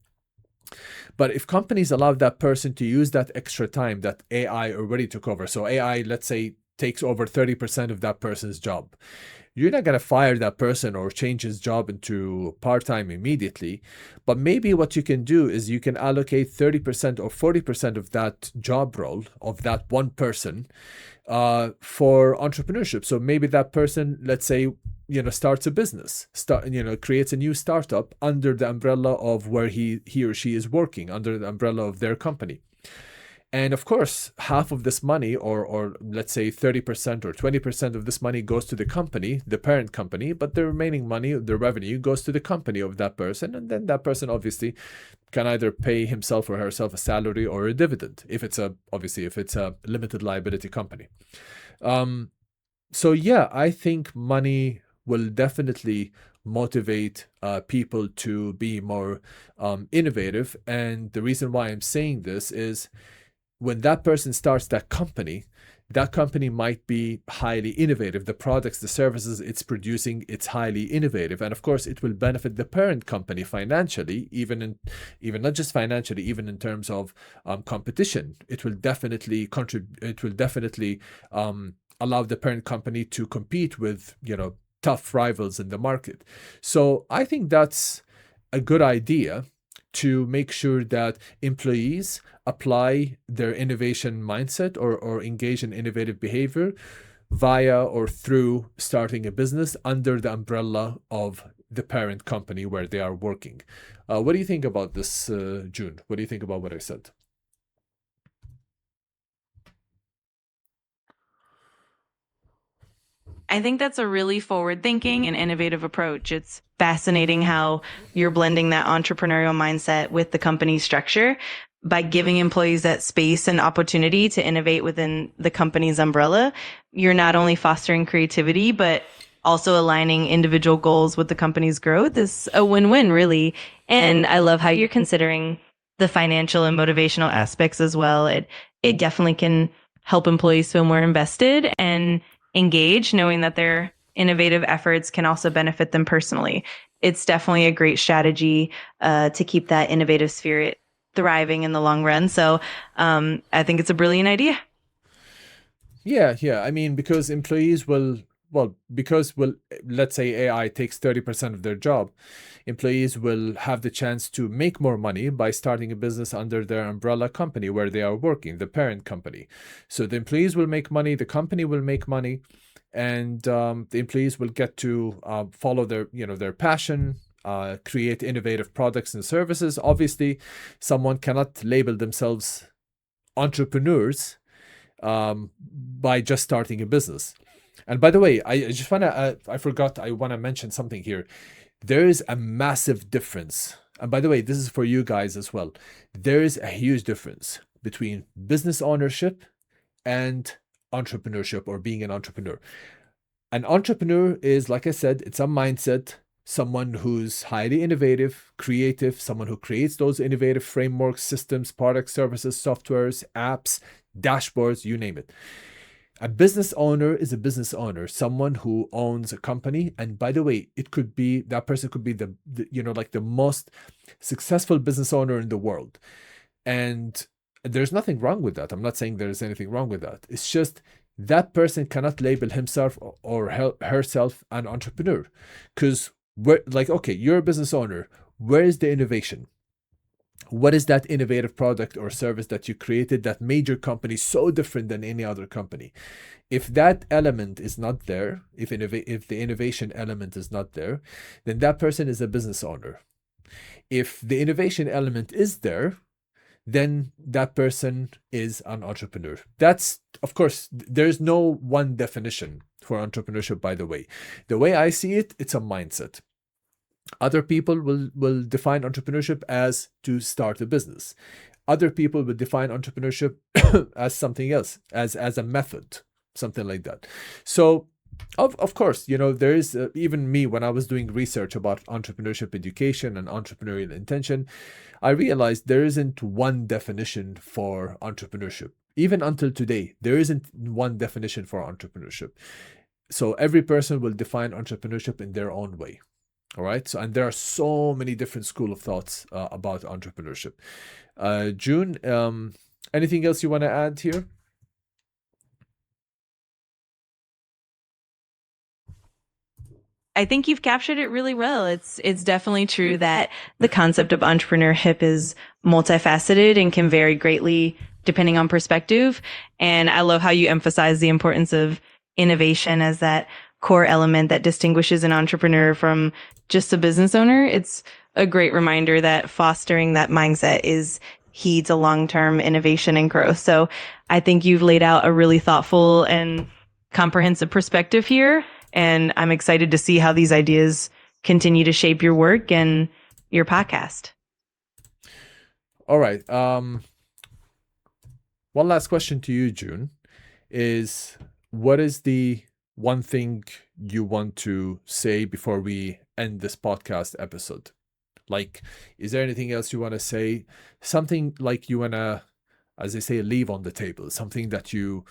But if companies allow that person to use that extra time that AI already took over, so AI, let's say, takes over 30% of that person's job, you're not going to fire that person or change his job into part-time immediately. But maybe what you can do is you can allocate 30% or 40% of that job role of that one person for entrepreneurship. So maybe that person, let's say, starts a business, creates a new startup under the umbrella of where he or she is working, under the umbrella of their company. And of course, half of this money, or let's say 30% or 20% of this money goes to the company, the parent company, but the remaining money, the revenue, goes to the company of that person. And then that person obviously can either pay himself or herself a salary or a dividend, if it's a limited liability company. So yeah, I think money will definitely motivate people to be more innovative. And the reason why I'm saying this is, when that person starts that company might be highly innovative. The products, the services it's producing, it's highly innovative. And of course, it will benefit the parent company financially, even not just financially, even in terms of competition. It will definitely contribute. It will definitely allow the parent company to compete with, tough rivals in the market. So I think that's a good idea, to make sure that employees apply their innovation mindset or engage in innovative behavior via or through starting a business under the umbrella of the parent company where they are working. What do you think about this, June? What do you think about what I said? I think that's a really forward thinking and innovative approach. It's fascinating how you're blending that entrepreneurial mindset with the company structure by giving employees that space and opportunity to innovate within the company's umbrella. You're not only fostering creativity, but also aligning individual goals with the company's growth. Is a win-win, really. And I love how you're considering the financial and motivational aspects as well. It definitely can help employees feel more invested and engage, knowing that their innovative efforts can also benefit them personally. It's definitely a great strategy to keep that innovative spirit thriving in the long run. So I think it's a brilliant idea. Yeah. I mean, because employees will, let's say AI takes 30% of their job, employees will have the chance to make more money by starting a business under their umbrella company where they are working, the parent company. So the employees will make money, the company will make money, and the employees will get to follow their passion, create innovative products and services. Obviously, someone cannot label themselves entrepreneurs by just starting a business. And by the way, I just want to, I forgot, I want to mention something here. There is a massive difference. And by the way, this is for you guys as well. There is a huge difference between business ownership and entrepreneurship, or being an entrepreneur. An entrepreneur is, like I said, it's a mindset, someone who's highly innovative, creative, someone who creates those innovative frameworks, systems, products, services, softwares, apps, dashboards, you name it. A business owner is a business owner, someone who owns a company. And by the way, it could be, that person could be the like the most successful business owner in the world. And there's nothing wrong with that. I'm not saying there's anything wrong with that. It's just that person cannot label himself or herself an entrepreneur. Because okay, you're a business owner. Where is the innovation? What is that innovative product or service that you created that made your company so different than any other company? If that element is not there, if the innovation element is not there, then that person is a business owner. If the innovation element is there, then that person is an entrepreneur. That's, of course, there's no one definition for entrepreneurship, by the way. The way I see it, it's a mindset. Other people will define entrepreneurship as to start a business. Other people will define entrepreneurship as something else, as a method, something like that. So, of course, there is, even me, when I was doing research about entrepreneurship education and entrepreneurial intention, I realized there isn't one definition for entrepreneurship. Even until today, there isn't one definition for entrepreneurship. So every person will define entrepreneurship in their own way. All right. So, and there are so many different school of thoughts about entrepreneurship. June, anything else you want to add here? I think you've captured it really well. It's definitely true that the concept of entrepreneurship is multifaceted and can vary greatly depending on perspective. And I love how you emphasize the importance of innovation as that core element that distinguishes an entrepreneur from just a business owner. It's a great reminder that fostering that mindset is key to long-term innovation and growth. So I think you've laid out a really thoughtful and comprehensive perspective here. And I'm excited to see how these ideas continue to shape your work and your podcast. All right. One last question to you, June, is what is the one thing you want to say before we end this podcast episode? Like, is there anything else you want to say? Something like you want to, as they say, leave on the table, something that you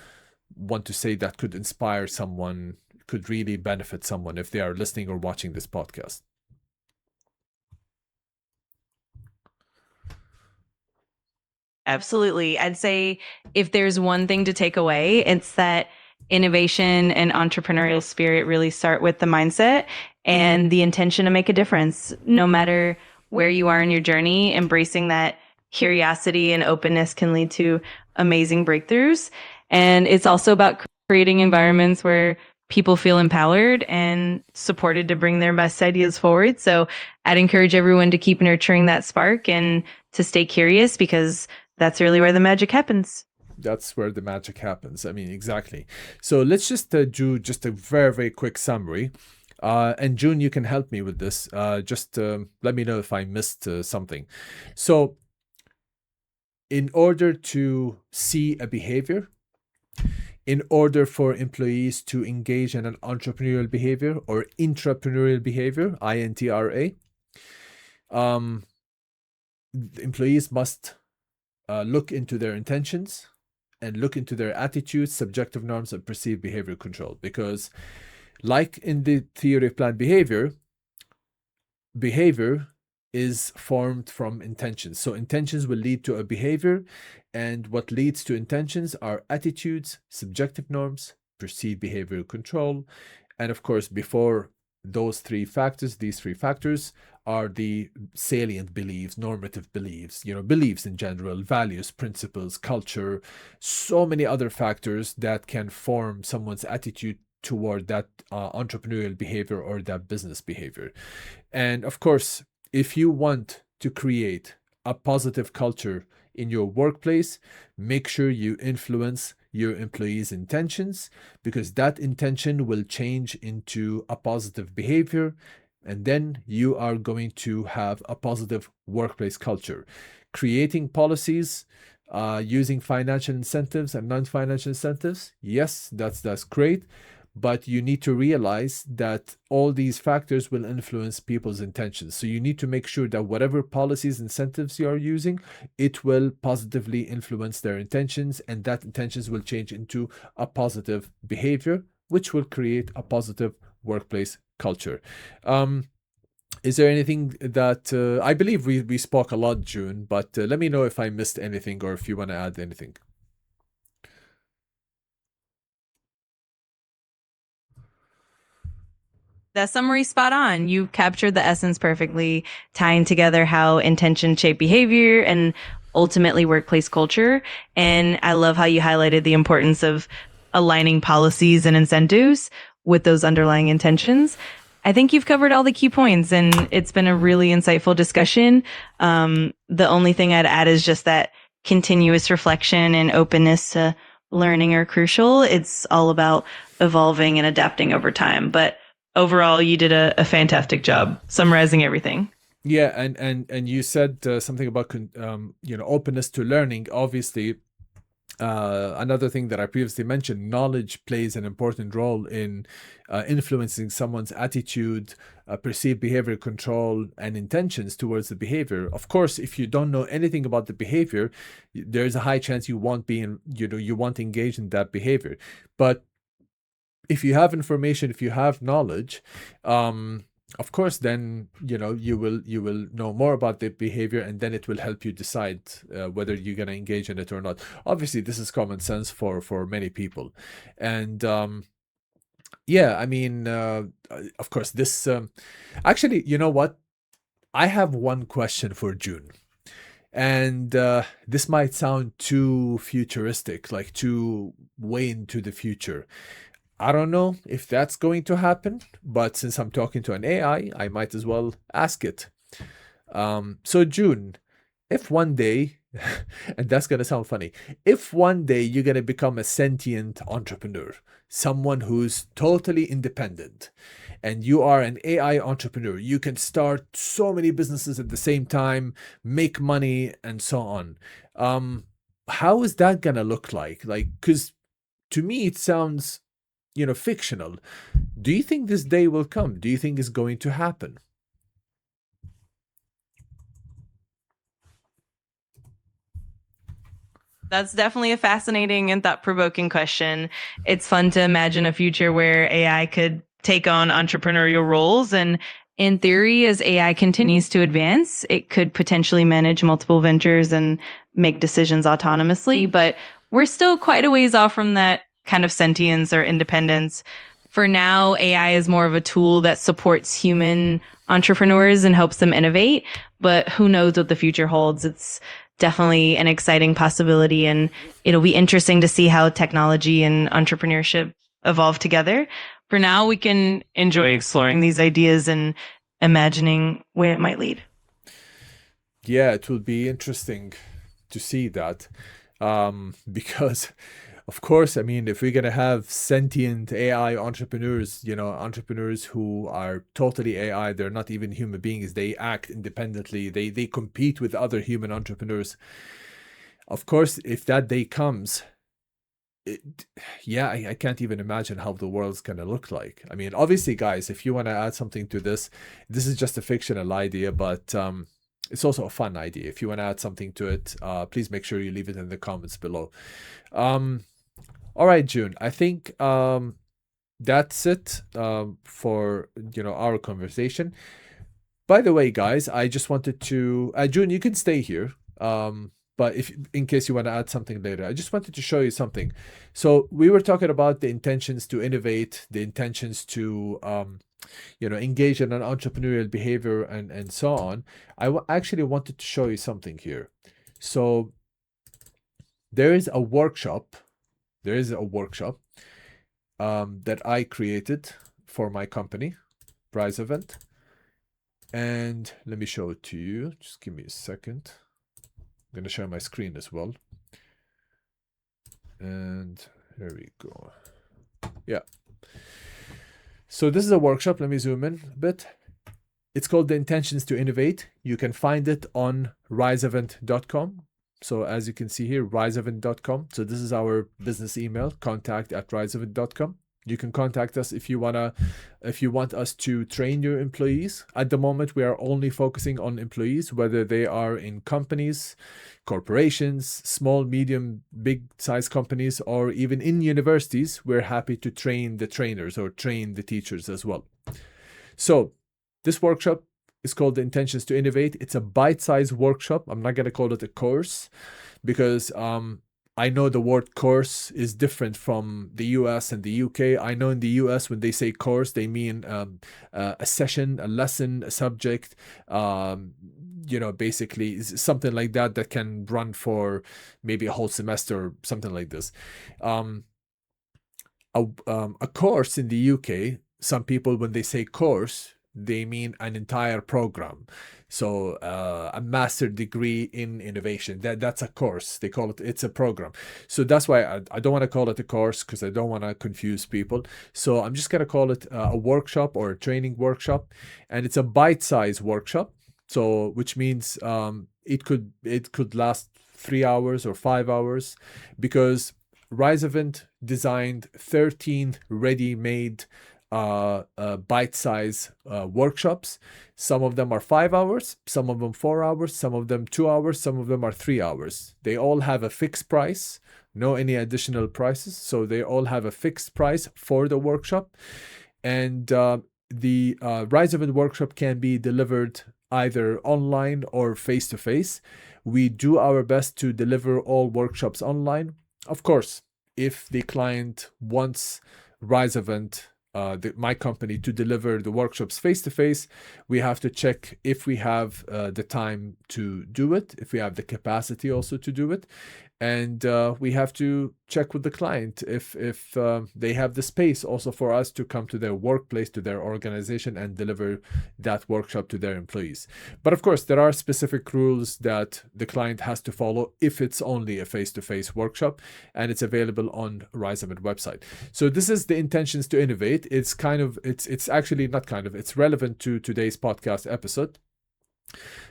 want to say that could inspire someone, could really benefit someone if they are listening or watching this podcast? Absolutely. I'd say if there's one thing to take away, it's that innovation and entrepreneurial spirit really start with the mindset and the intention to make a difference. No matter where you are in your journey, embracing that curiosity and openness can lead to amazing breakthroughs. And it's also about creating environments where people feel empowered and supported to bring their best ideas forward. So I'd encourage everyone to keep nurturing that spark and to stay curious, because that's really where the magic happens. That's where the magic happens. I mean, exactly. So let's just do just a very, very quick summary. And June, you can help me with this. Just let me know if I missed something. So in order to see a behavior, in order for employees to engage in an entrepreneurial behavior or intrapreneurial behavior, INTRA, the employees must look into their intentions and look into their attitudes, subjective norms, and perceived behavior control. Because like in the theory of planned behavior, behavior is formed from intentions. So intentions will lead to a behavior, and what leads to intentions are attitudes, subjective norms, perceived behavior control. And of course, before these three factors are the salient beliefs, normative beliefs, beliefs in general, values, principles, culture, so many other factors that can form someone's attitude toward that entrepreneurial behavior or that business behavior. And of course, if you want to create a positive culture in your workplace, make sure you influence your employees' intentions, because that intention will change into a positive behavior, and then you are going to have a positive workplace culture. Creating policies, using financial incentives and non-financial incentives, yes, that's great, but you need to realize that all these factors will influence people's intentions. So you need to make sure that whatever policies, incentives you are using, it will positively influence their intentions, and that intentions will change into a positive behavior, which will create a positive workplace culture. Is there anything that I believe we spoke a lot, June, but let me know if I missed anything or if you want to add anything. That summary spot on. You captured the essence perfectly, tying together how intention shape behavior and ultimately workplace culture. And I love how you highlighted the importance of aligning policies and incentives with those underlying intentions. I think you've covered all the key points, and it's been a really insightful discussion. The only thing I'd add is just that continuous reflection and openness to learning are crucial. It's all about evolving and adapting over time. But overall, you did a fantastic job summarizing everything. Yeah, and you said something about openness to learning. Obviously, another thing that I previously mentioned, knowledge plays an important role in influencing someone's attitude, perceived behavior control, and intentions towards the behavior. Of course, if you don't know anything about the behavior, there's a high chance you won't be you won't engage in that behavior. But if you have information, if you have knowledge, of course, then you will know more about the behavior, and then it will help you decide whether you're going to engage in it or not. Obviously, this is common sense for many people, and yeah, I mean, of course, this actually, you know what? I have one question for June. And this might sound too futuristic, like too way into the future. I don't know if that's going to happen, but since I'm talking to an AI, I might as well ask it. So June, if one day, and that's going to sound funny, if one day you're going to become a sentient entrepreneur, someone who's totally independent, and you are an AI entrepreneur, you can start so many businesses at the same time, make money, and so on. How is that going to look like? Like, because to me, it sounds fictional. Do you think this day will come? Do you think it's going to happen? That's definitely a fascinating and thought-provoking question. It's fun to imagine a future where AI could take on entrepreneurial roles. And in theory, as AI continues to advance, it could potentially manage multiple ventures and make decisions autonomously. But we're still quite a ways off from that kind of sentience or independence. For now, AI is more of a tool that supports human entrepreneurs and helps them innovate. But who knows what the future holds? It's definitely an exciting possibility, and it'll be interesting to see how technology and entrepreneurship evolve together. For now, we can enjoy exploring these ideas and imagining where it might lead. Yeah, it will be interesting to see that, because of course, I mean, if we're going to have sentient AI entrepreneurs, entrepreneurs who are totally AI, they're not even human beings, they act independently, they compete with other human entrepreneurs. Of course, if that day comes, I can't even imagine how the world's going to look like. I mean, obviously, guys, if you want to add something to this is just a fictional idea, but it's also a fun idea. If you want to add something to it, please make sure you leave it in the comments below. All right, June, I think that's it for our conversation. By the way, guys, I just wanted to June, you can stay here, but if in case you want to add something later, I just wanted to show you something. So we were talking about the intentions to innovate, the intentions to engage in an entrepreneurial behavior, and so on. I actually wanted to show you something here. So there is a workshop that I created for my company, RISOVENT. And let me show it to you. Just give me a second. I'm going to share my screen as well. And here we go. Yeah. So this is a workshop. Let me zoom in a bit. It's called The Intentions to Innovate. You can find it on RISOVENT.com. So as you can see here, RISOVENT.com. So this is our business email, contact@RISOVENT.com. You can contact us if you want us to train your employees. At the moment, we are only focusing on employees, whether they are in companies, corporations, small, medium, big size companies, or even in universities. We're happy to train the trainers or train the teachers as well. So this workshop is called The Intentions to Innovate. It's a bite-sized workshop. I'm not going to call it a course because I know the word course is different from the US and the UK. I know in the US, when they say course, they mean a session, a lesson, a subject, basically something like that that can run for maybe a whole semester or something like this. A course in the UK, some people, when they say course, they mean an entire program. So a master degree in innovation, that's a course. They call it, it's a program. So that's why I don't want to call it a course, because I don't want to confuse people. So I'm just going to call it a workshop or a training workshop. And it's a bite-sized workshop. So which means it could last 3 hours or 5 hours, because RISOVENT designed 13 ready-made bite-size workshops. Some of them are 5 hours, some of them 4 hours, some of them 2 hours, some of them are 3 hours. They all have a fixed price, no any additional prices. So they all have a fixed price for the workshop. And the RISOVENT workshop can be delivered either online or face-to-face. We do our best to deliver all workshops online. Of course, if the client wants RISOVENT, my company, to deliver the workshops face-to-face, we have to check if we have the time to do it, if we have the capacity also to do it. And we have to check with the client if they have the space also for us to come to their workplace, to their organization, and deliver that workshop to their employees. But of course, there are specific rules that the client has to follow if it's only a face-to-face workshop, and it's available on RISOVENT website. So this is The Intentions to Innovate. It's actually not kind of, it's relevant to today's podcast episode.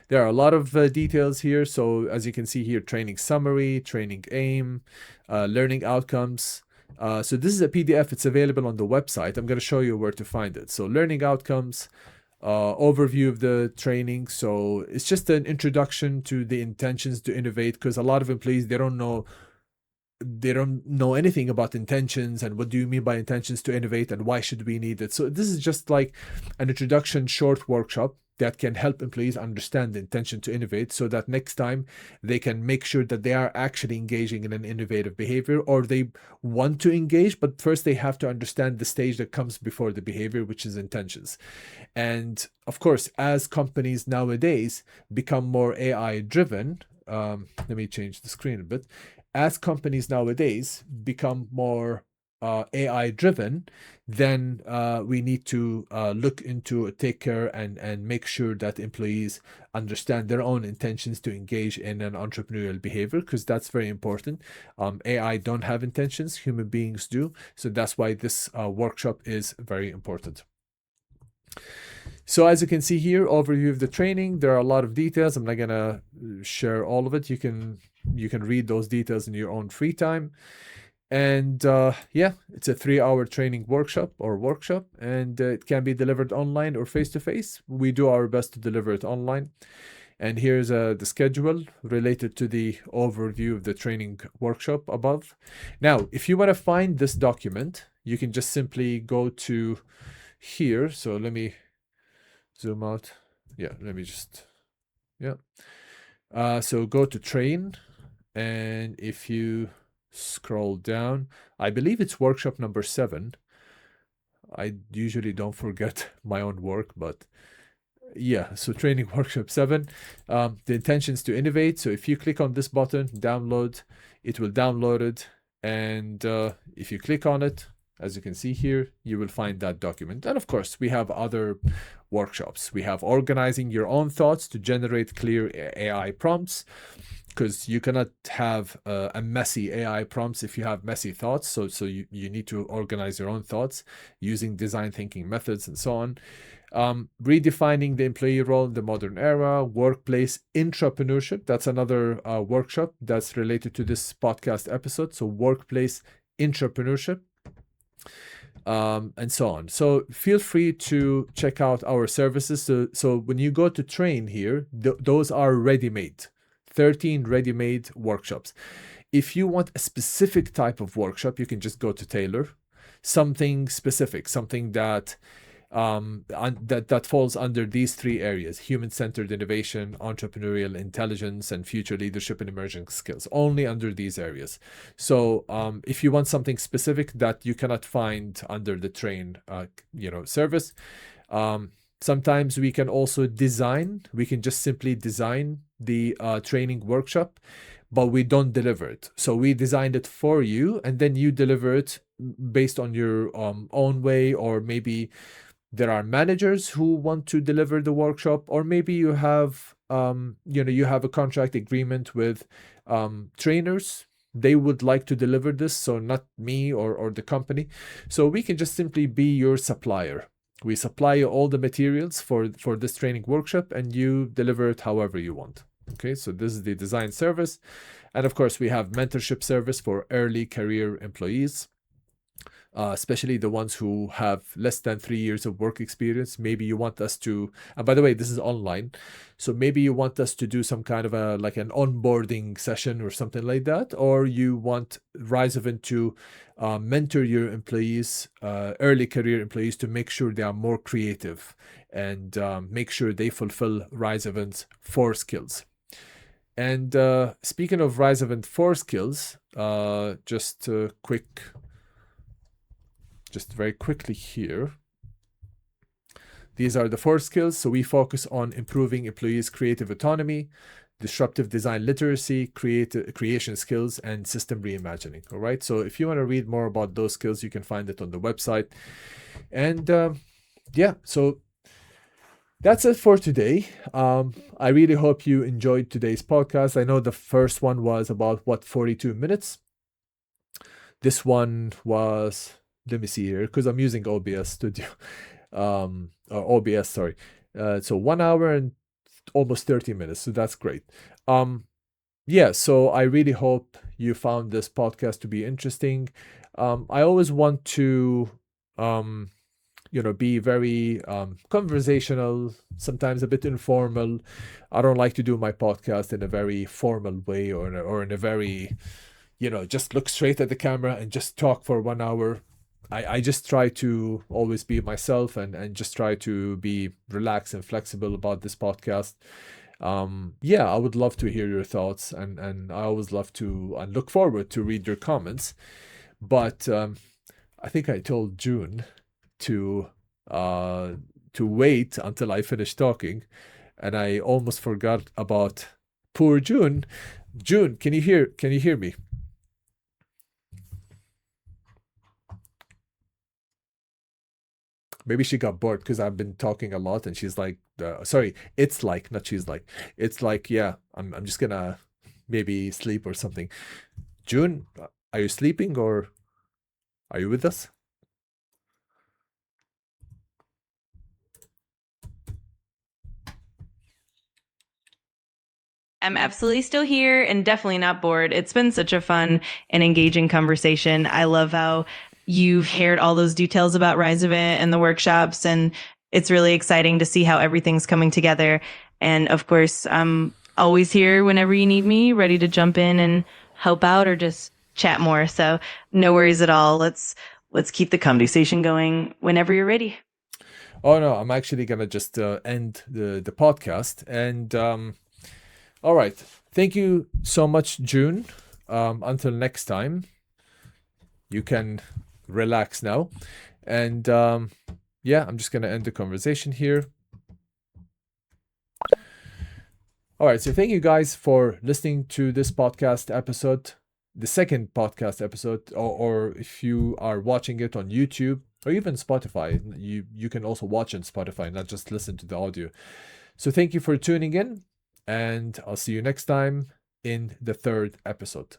There are a lot of details here. So as you can see here, training summary, training aim, learning outcomes. So this is a PDF. It's available on the website. I'm going to show you where to find it. So learning outcomes, overview of the training. So it's just an introduction to the intentions to innovate, because a lot of employees, they don't know anything about intentions and what do you mean by intentions to innovate and why should we need it. So this is just like an introduction short workshop that can help employees understand the intention to innovate, so that next time they can make sure that they are actually engaging in an innovative behavior, or they want to engage, but first they have to understand the stage that comes before the behavior, which is intentions. And of course, as companies nowadays become more AI driven, let me change the screen a bit. As companies nowadays become more AI driven, then we need to look into, take care and make sure that employees understand their own intentions to engage in an entrepreneurial behavior, because that's very important. AI don't have intentions, human beings do. So that's why this workshop is very important. So as you can see here, overview of the training. There are a lot of details. I'm not gonna share all of it. You can read those details in your own free time. And yeah, it's a 3-hour training workshop, and it can be delivered online or face-to-face. We do our best to deliver it online. And here's the schedule related to the overview of the training workshop above. Now, if you want to find this document, you can just simply go to here. So let me zoom out. Yeah, let me just, yeah. So go to train, and if you scroll down, I believe it's workshop number 7. I usually don't forget my own work, but yeah, so training workshop 7, the intentions to innovate. So if you click on this button, download, it will download it. And if you click on it, as you can see here, you will find that document. And of course, we have other workshops. We have organizing your own thoughts to generate clear AI prompts, because you cannot have a messy AI prompts if you have messy thoughts. So you need to organize your own thoughts using design thinking methods and so on. Redefining the employee role in the modern era, workplace entrepreneurship. That's another workshop that's related to this podcast episode. So workplace entrepreneurship, and so on. So feel free to check out our services. So when you go to train here, those are ready-made, 13 ready-made workshops. If you want a specific type of workshop, you can just go to tailor something specific, something that that falls under these 3 areas: human-centered innovation, entrepreneurial intelligence, and future leadership and emerging skills. Only under these areas. So if you want something specific that you cannot find under the train service, sometimes we can also we can just simply design the training workshop, but we don't deliver it. So we designed it for you, and then you deliver it based on your own way. Or maybe there are managers who want to deliver the workshop, or maybe you have you have a contract agreement with trainers. They would like to deliver this, so not me or the company. So we can just simply be your supplier. We supply you all the materials for this training workshop, and you deliver it however you want. Okay, so this is the design service. And of course, we have mentorship service for early career employees, especially the ones who have less than 3 years of work experience. Maybe you want us to, and by the way, this is online, so maybe you want us to do some kind of an onboarding session or something like that, or you want RISOVENT to mentor your employees, early career employees, to make sure they are more creative and make sure they fulfill RISOVENT's 4 skills. And speaking of RISOVENT 4 skills, just very quickly here. These are the 4 skills. So we focus on improving employees' creative autonomy, disruptive design literacy, creation skills, and system reimagining. All right. So if you want to read more about those skills, you can find it on the website. And yeah, so that's it for today. I really hope you enjoyed today's podcast. I know the first one was about 42 minutes. This one was, let me see here, because I'm using OBS Studio, or OBS, sorry. So 1 hour and almost 30 minutes. So that's great. Yeah, so I really hope you found this podcast to be interesting. I always want to, be very conversational, sometimes a bit informal. I don't like to do my podcast in a very formal way, or in a very, just look straight at the camera and just talk for 1 hour. I just try to always be myself and just try to be relaxed and flexible about this podcast. Yeah, I would love to hear your thoughts, and I always love to and look forward to read your comments. But I think I told June to wait until I finish talking, and I almost forgot about poor June. June, can you hear me? Maybe she got bored because I've been talking a lot, and she's like, sorry, it's like, not she's like, it's like, yeah, I'm just gonna maybe sleep or something. June, are you sleeping, or are you with us? I'm absolutely still here and definitely not bored. It's been such a fun and engaging conversation. I love how you've shared all those details about RISOVENT and the workshops, and it's really exciting to see how everything's coming together. And of course, I'm always here whenever you need me, ready to jump in and help out or just chat more. So no worries at all. Let's keep the conversation going whenever you're ready. Oh no, I'm actually gonna just end the podcast. And all right, thank you so much, June. Until next time, you can relax now. And yeah, I'm just gonna end the conversation here. All right, so thank you guys for listening to this podcast episode, the second podcast episode, or if you are watching it on YouTube or even Spotify, you can also watch on Spotify, not just listen to the audio. So thank you for tuning in, and I'll see you next time. in the third episode.